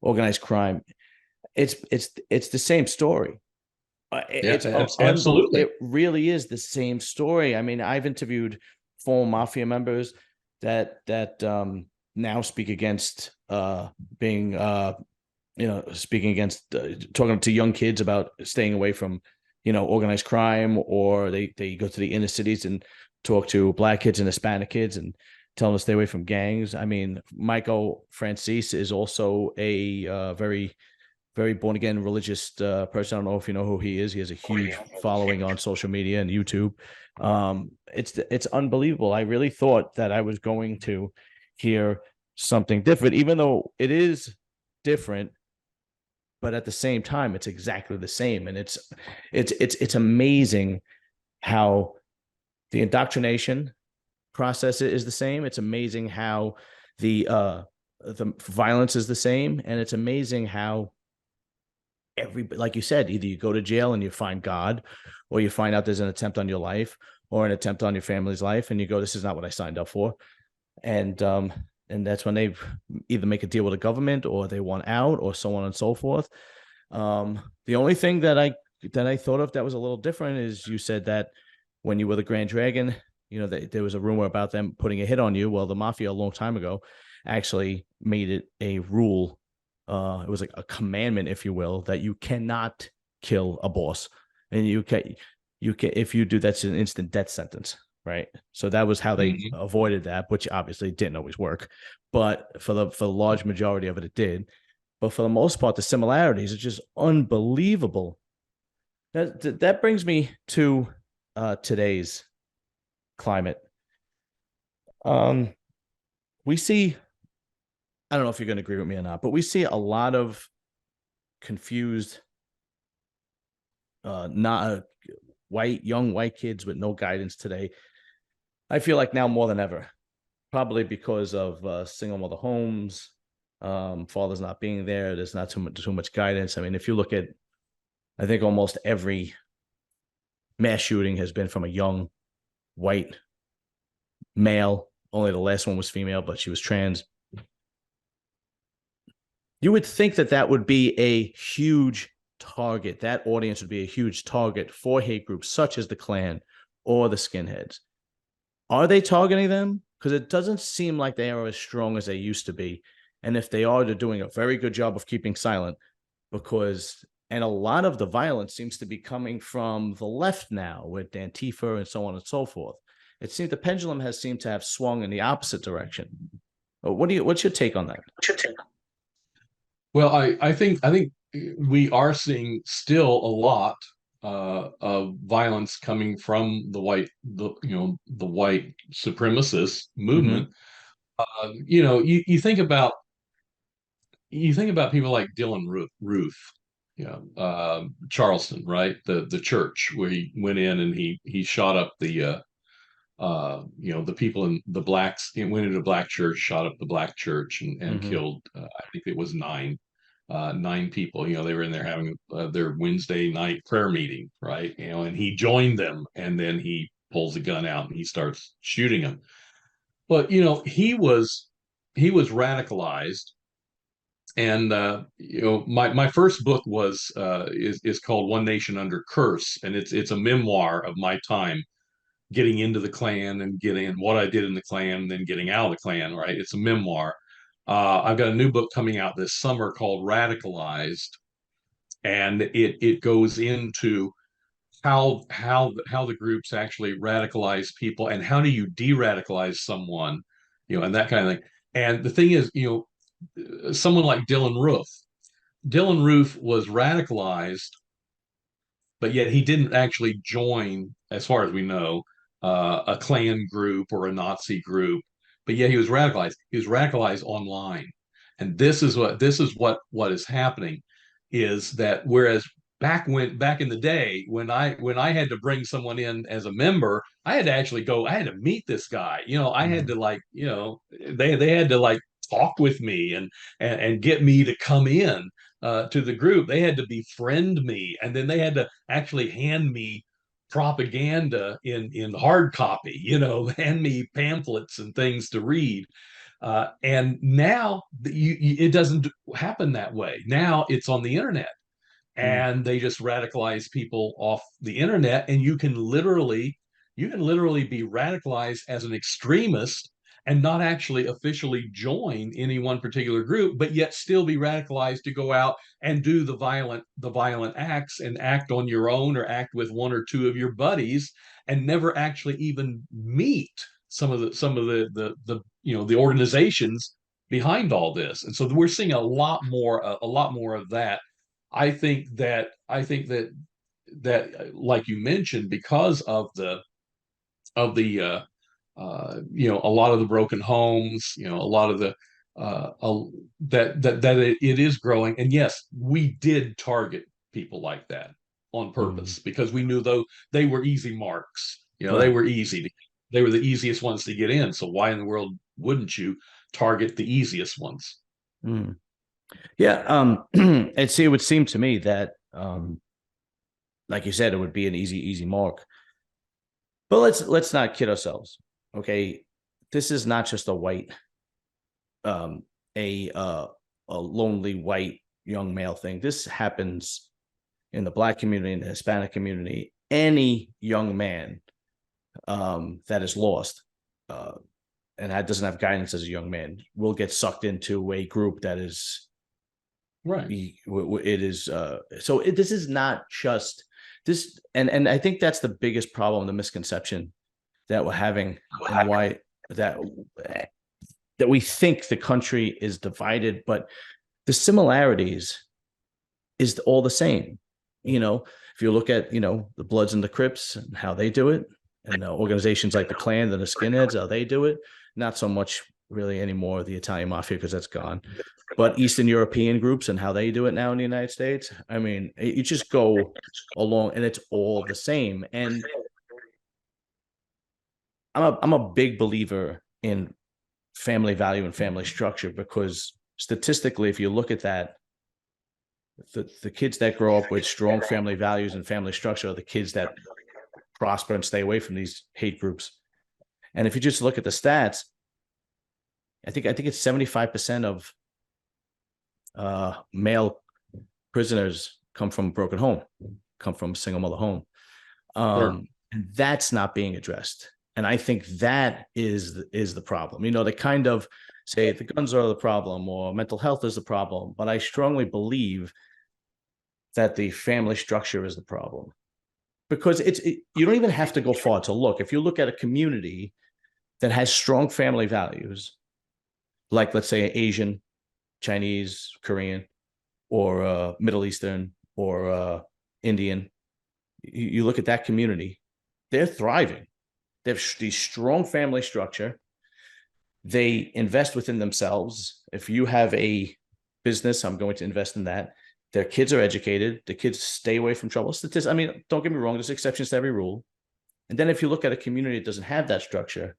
organized crime. It's the same story. Yeah, It's unbelievable. absolutely. It really is the same story. I mean, I've interviewed former mafia members that now speak against being speaking against talking to young kids about staying away from organized crime, or they go to the inner cities and talk to black kids and Hispanic kids and tell them to stay away from gangs. I mean, Michael Francis is also a very born again religious person. I don't know if you know who he is. He has a huge following on social media and YouTube. It's unbelievable. I really thought that I was going to hear something different, even though it is different. But at the same time, it's exactly the same, and it's amazing how the indoctrination process is the same. It's amazing how the violence is the same, and it's amazing how like you said, either you go to jail and you find God, or you find out there's an attempt on your life or an attempt on your family's life, and you go, "This is not what I signed up for," and that's when they either make a deal with the government or they want out or so on and so forth. The only thing that I thought of that was a little different is you said that when you were the Grand Dragon, there was a rumor about them putting a hit on you. Well, the mafia a long time ago actually made it a rule. It was like a commandment, if you will, that you cannot kill a boss, and you can if you do, that's an instant death sentence, right? So that was how they Mhm. avoided that, which obviously didn't always work, but for the large majority of it, it did. But for the most part, the similarities are just unbelievable. That brings me to today's climate. Um, we see. I don't know if you're going to agree with me or not, but we see a lot of confused, not young white kids with no guidance today. I feel like now more than ever, probably because of single mother homes, fathers not being there. There's not too much guidance. I mean, if you look at, I think almost every mass shooting has been from a young white male. Only the last one was female, but she was trans. You would think that would be a huge target. That audience would be a huge target for hate groups such as the Klan or the skinheads. Are they targeting them? Because it doesn't seem like they are as strong as they used to be. And if they are, they're doing a very good job of keeping silent, and a lot of the violence seems to be coming from the left now with Antifa and so on and so forth. It seems the pendulum has seemed to have swung in the opposite direction. What's your take on that? Well, I think we are seeing still a lot of violence coming from the white supremacist Hmm. movement. You think about people like Dylan Roof, Charleston, right? The church where he went in and he shot up the people in the blacks. He went into a black church, shot up the black church, and Hmm. killed. I think it was nine people. They were in there having their Wednesday night prayer meeting, right? And he joined them, and then he pulls a gun out and he starts shooting them. But he was radicalized, and my first book is called One Nation Under Curse, and it's a memoir of my time getting into the Klan and getting and what I did in the Klan, and then getting out of the Klan. Right, it's a memoir. I've got a new book coming out this summer called Radicalized, and it goes into how the groups actually radicalize people, and how do you de-radicalize someone, and that kind of thing. And the thing is, someone like Dylan Roof was radicalized, but yet he didn't actually join, as far as we know, a Klan group or a Nazi group. But yet he was radicalized. He was radicalized online, and this is what is happening, is that whereas back in the day when I had to bring someone in as a member, I had to actually go. I had to meet this guy. I had Hmm. to they had to talk with me and get me to come in to the group. They had to befriend me, and then they had to actually hand me propaganda in hard copy, hand me pamphlets and things to read. And now it doesn't happen that way. Now it's on the internet, Hmm. and they just radicalize people off the internet, and you can literally be radicalized as an extremist and not actually officially join any one particular group, but yet still be radicalized to go out and do the violent acts, and act on your own, or act with one or two of your buddies, and never actually even meet some of the organizations behind all this. And so we're seeing a lot more of that. I think that like you mentioned, because of the a lot of the broken homes, a lot of the that it is growing. And yes, we did target people like that on Hmm. purpose, because we knew, though, they were easy marks. They Right. were they were the easiest ones to get in. So why in the world wouldn't you target the easiest ones? Mm. Yeah. And see, it would seem to me that, like you said, it would be an easy mark. But let's not kid ourselves. Okay, this is not just a white, um, a lonely white young male thing. This happens in the black community, in the Hispanic community. Any young man, that is lost, uh, and that doesn't have guidance as a young man, will get sucked into a group that is, Right. it is, this is not just this. And I think that's the biggest problem, the misconception that we're having, and why that that we think the country is divided, but the similarities is all the same. If you look at, the Bloods and the Crips and how they do it, and the organizations like the Klan and the Skinheads, how they do it, not so much really anymore the Italian Mafia, because that's gone, but Eastern European groups and how they do it now in the United States. I mean, you just go along and it's all the same. And I'm a big believer in family value and family structure, because statistically, if you look at that, the kids that grow up with strong family values and family structure are the kids that prosper and stay away from these hate groups. And if you just look at the stats, I think it's 75% of male prisoners come from a broken home, come from a single mother home. Sure. And that's not being addressed. And I think that is the problem. They kind of say the guns are the problem or mental health is the problem, but I strongly believe that the family structure is the problem, because you don't even have to go far to look. If you look at a community that has strong family values, like let's say Asian, Chinese, Korean, or Middle Eastern or Indian, you look at that community, they're thriving. They have these strong family structure. They invest within themselves. If you have a business, I'm going to invest in that. Their kids are educated. The kids stay away from trouble. I mean, don't get me wrong. There's exceptions to every rule. And then if you look at a community that doesn't have that structure,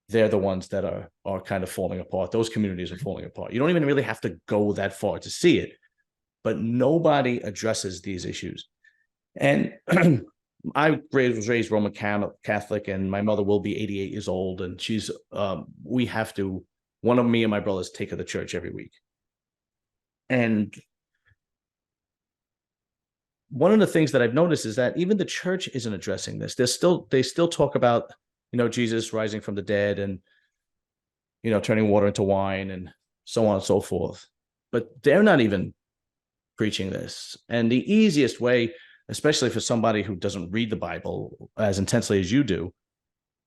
they're the ones that are kind of falling apart. Those communities are falling apart. You don't even really have to go that far to see it, but nobody addresses these issues. And I was raised Roman Catholic, and my mother will be 88 years old, and we have to, one of me and my brothers take her to church every week. And one of the things that I've noticed is that even the church isn't addressing this. They still talk about, Jesus rising from the dead and, turning water into wine and so on and so forth. But they're not even preaching this. And the easiest way, especially for somebody who doesn't read the Bible as intensely as you do,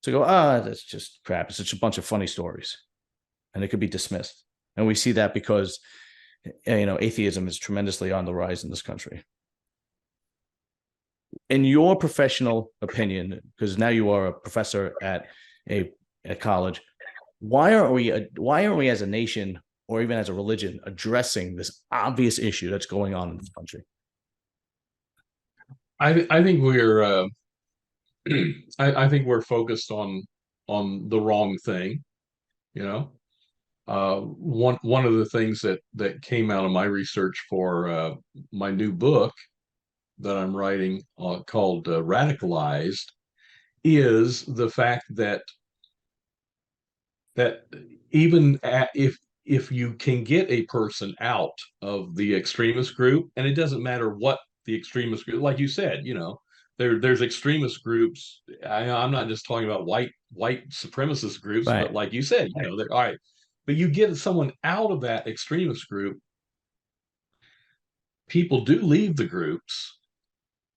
to go, that's just crap. It's just a bunch of funny stories. And it could be dismissed. And we see that because, atheism is tremendously on the rise in this country. In your professional opinion, because now you are a professor at a college, why aren't we as a nation or even as a religion addressing this obvious issue that's going on in this country? I think we're I think we're focused on the wrong thing. One of the things that came out of my research for my new book that I'm writing called Radicalized is the fact that even if you can get a person out of the extremist group, and it doesn't matter what the extremist group, like you said, there's extremist groups. I'm not just talking about white supremacist groups, Right. but like you said, they're all right. But you get someone out of that extremist group, people do leave the groups,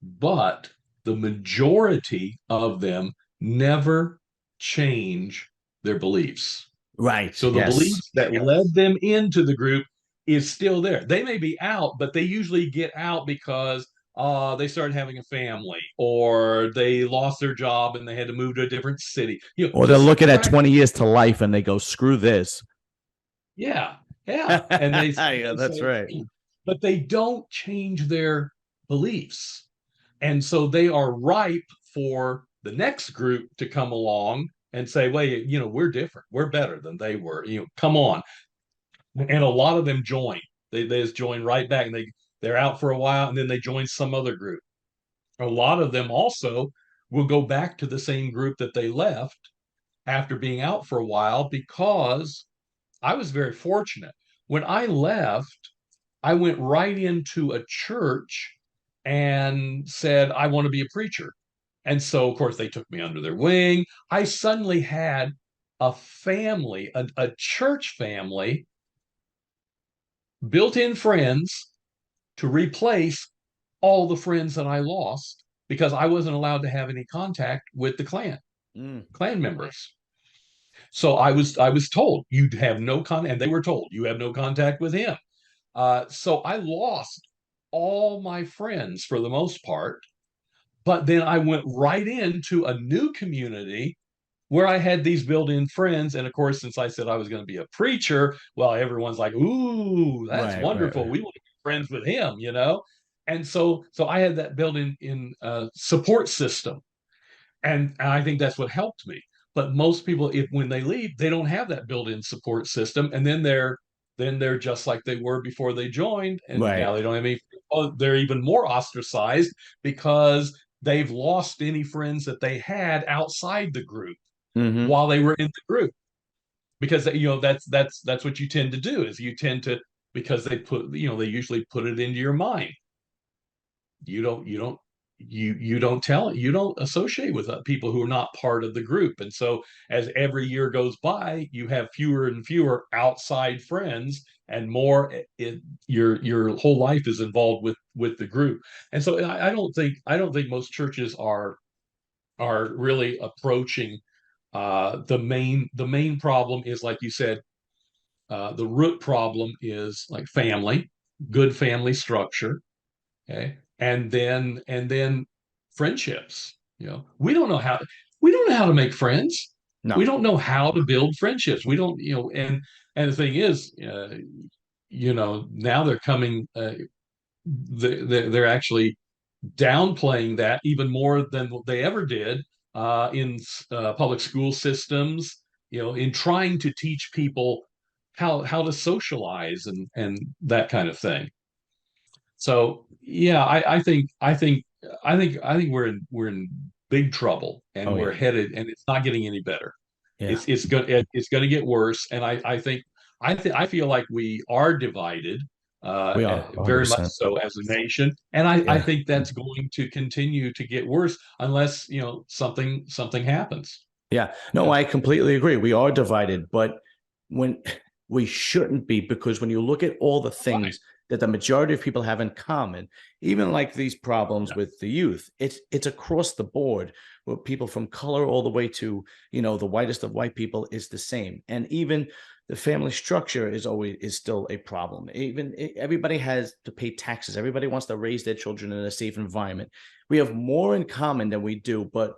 but the majority of them never change their beliefs. Right. So the Yes. beliefs that led them into the group is still there. They may be out, but they usually get out because they started having a family, or they lost their job and they had to move to a different city. Or they're looking at 20 years to life and they go, screw this. Yeah, yeah. And yeah, that's say, right. but they don't change their beliefs. And so they are ripe for the next group to come along and say, wait, we're different. We're better than they were. Come on. And a lot of them join. They just join right back, and they're out for a while, and then they join some other group. A lot of them also will go back to the same group that they left after being out for a while, because I was very fortunate. When I left, I went right into a church and said, I want to be a preacher. And so, of course, they took me under their wing. I suddenly had a family, a church family, built in friends to replace all the friends that I lost because I wasn't allowed to have any contact with the Klan members. So I was told you have no contact, and they were told you have no contact with him. So I lost all my friends for the most part, but then I went right into a new community where I had these built-in friends. And of course, since I said I was going to be a preacher, well, everyone's like, "Ooh, that's wonderful. Right. We want to be friends with him." And so I had that built-in support system, and I think that's what helped me. But most people, if when they leave, they don't have that built-in support system, and then they're just like they were before they joined, and Right. now they don't have any. Oh, they're even more ostracized because they've lost any friends that they had outside the group Mm-hmm. while they were in the group, because that's what you tend to do, is you tend to, because they usually put it into your mind, you don't associate with people who are not part of the group. And so as every year goes by, you have fewer and fewer outside friends, and more your whole life is involved with the group. And so I don't think most churches are really approaching the main problem is, like you said, the root problem is like family. good family structure. Okay. And then friendships. We don't know how to make friends. We No. don't know how to build friendships. We don't, and the thing is, now they're coming, they're actually downplaying that even more than they ever did in public school systems, in trying to teach people how to socialize and that kind of thing. So yeah, I think we're in big trouble, and Oh we're yeah. headed, and it's not getting any better. Yeah. It's going to get worse, and I feel like we are divided, We are very much 100%. so as a nation, and I Yeah. think that's going to continue to get worse unless something happens. Yeah. You No, know, I completely agree. We are divided, but when we shouldn't be, because when you look at all the right? things that the majority of people have in common, even like these problems Yeah. with the youth, it's across the board, with people from color all the way to, the whitest of white people is the same. And even the family structure is still a problem. Even everybody has to pay taxes. Everybody wants to raise their children in a safe environment. We have more in common than we do, but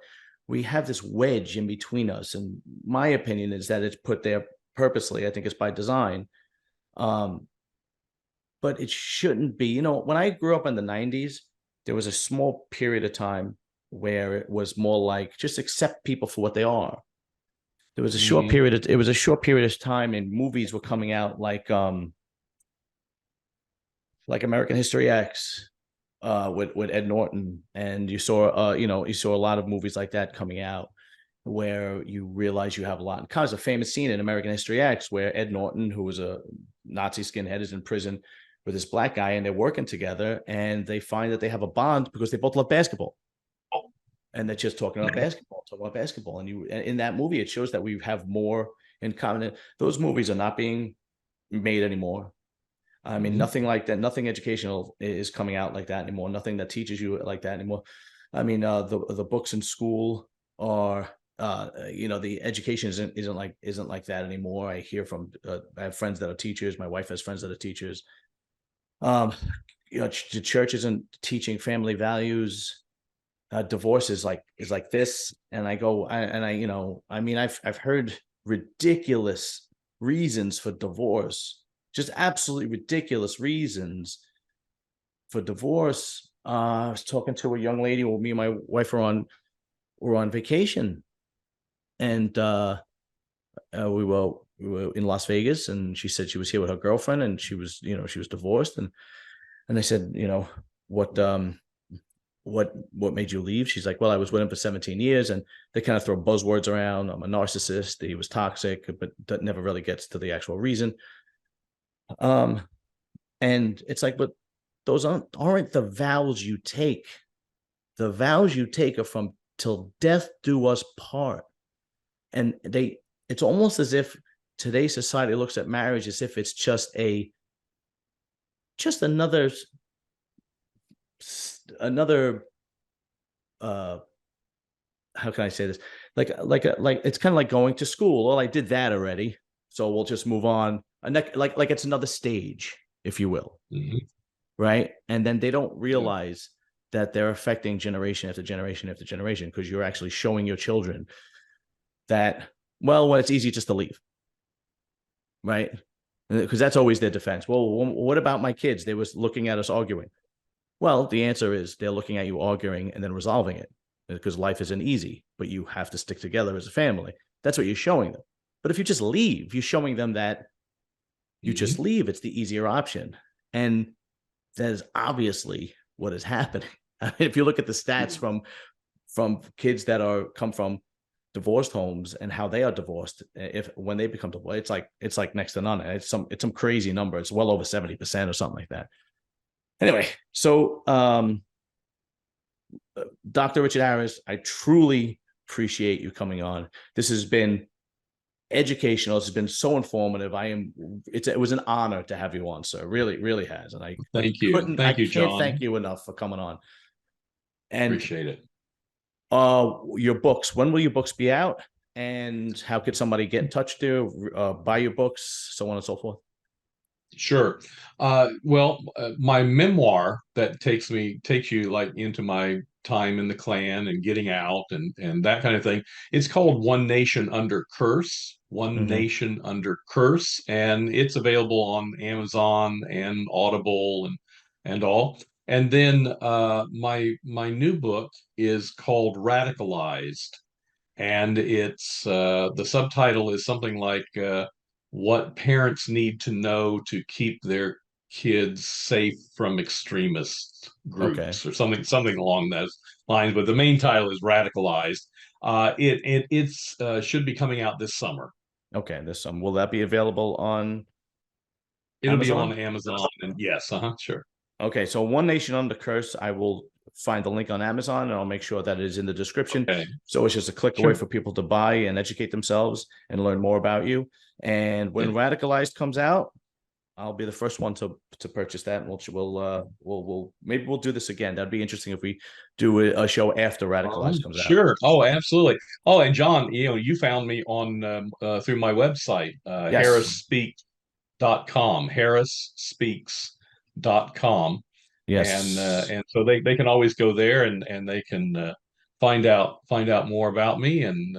we have this wedge in between us. And my opinion is that it's put there purposely. I think it's by design. Um, but it shouldn't be. When I grew up in the 90s, there was a small period of time where it was more like just accept people for what they are. There was a short Hmm. period. It was a short period of time, and movies were coming out like American History X, with Ed Norton, and you saw a lot of movies like that coming out where you realize you have a lot in common. There's a famous scene in American History X where Ed Norton, who was a Nazi skinhead, is in prison with this black guy, and they're working together, and they find that they have a bond because they both love basketball, and they're just talking about basketball. And in that movie, it shows that we have more in common. Those movies are not being made anymore. I mean, Hmm. nothing like that. Nothing educational is coming out like that anymore. Nothing that teaches you like that anymore. I mean, the books in school are, the education isn't like that anymore. I hear from I have friends that are teachers. My wife has friends that are teachers. Um, the church isn't teaching family values. Divorce is like this, and I mean, I've heard ridiculous reasons for divorce, just absolutely ridiculous reasons for divorce. I was talking to a young lady. Well, me and my wife were on vacation, and we were in Las Vegas, and she said she was here with her girlfriend, and she was divorced, and I said, what made you leave? She's like, well, I was with him for 17 years, and they kind of throw buzzwords around. I'm a narcissist. He was toxic, but that never really gets to the actual reason. Um, and it's like, but those aren't the vows you take. The vows you take are from till death do us part. And it's almost as if today's society looks at marriage as if it's just another uh how can I say this? Like it's kind of like going to school. Well, I did that already, so we'll just move on. And like it's another stage, if you will, Hmm. right? And then they don't Yeah. realize that they're affecting generation after generation after generation, because you're actually showing your children that, well, when it's easy just to leave, right? Because that's always their defense. Well, what about my kids? They was looking at us arguing. Well, the answer is they're looking at you arguing and then resolving it, because life isn't easy, but you have to stick together as a family. That's what you're showing them. But if you just leave, you're showing them that you just Hmm. leave. It's the easier option. And that is obviously what is happening. I mean, if you look at the stats from kids that come from divorced homes and how they are divorced, if when they become divorced, it's like next to none. It's some crazy number. It's well over 70% or something like that. Anyway, so Dr. Richard Harris, I truly appreciate you coming on. This has been educational. This has been so informative. It was an honor to have you on, sir. It really, really has. And Thank you. I Thank you, can't John. thank you enough for coming on. And Appreciate it. your books, when will your books be out? And how could somebody get in touch to buy your books, so on and so forth? Sure. My memoir that takes you like into my time in the Klan and getting out and that kind of thing. It's called One Nation Under Curse. One Hmm. Nation Under Curse, and it's available on Amazon and Audible and all. And then my new book is called Radicalized, and it's the subtitle is something like what parents need to know to keep their kids safe from extremist Okay. groups or something along those lines. But the main title is Radicalized. It's should be coming out this summer. Okay. There's some. Will that be available on It'll be on Amazon? Amazon, and yes, sure. Okay. So One Nation Under Curse, I will find the link on Amazon and I'll make sure that it is in the description. Okay, So it's just a click away sure. for people to buy and educate themselves and learn more about you. And when Yeah. Radicalized comes out, I'll be the first one to purchase that, and we'll maybe we'll do this again. That'd be interesting if we do a show after Radicalized comes out. Sure. Oh, absolutely. Oh, and John, you found me on through my website, Yes, harrisspeaks.com. yes. And so they can always go there and they can find out more about me. And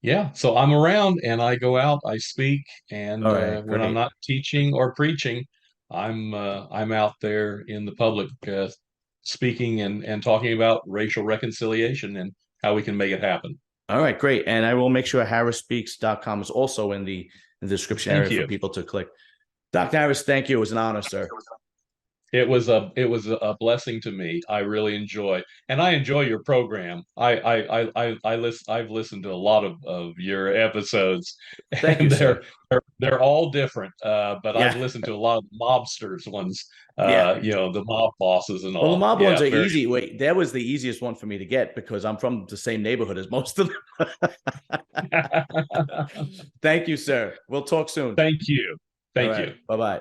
yeah, so I'm around and I go out, I speak, and All right, when I'm great. not teaching or preaching, I'm out there in the public speaking and talking about racial reconciliation and how we can make it happen. All right, great. And I will make sure harrisspeaks.com is also in the description area Thank for you. people to click. Dr. Harris, thank you. It was an honor, sir. It was a blessing to me. I really enjoy, and I enjoy your program. I've listened to a lot of your episodes, Thank you, and sir. they're all different. But I've Yeah, listened to a lot of the mobsters ones. yeah. The mob bosses and Well, the all. mob ones Yeah, are very. easy. Wait, that was the easiest one for me to get because I'm from the same neighborhood as most of them. Thank you, sir. We'll talk soon. Thank you. All Thank right. you. Bye bye.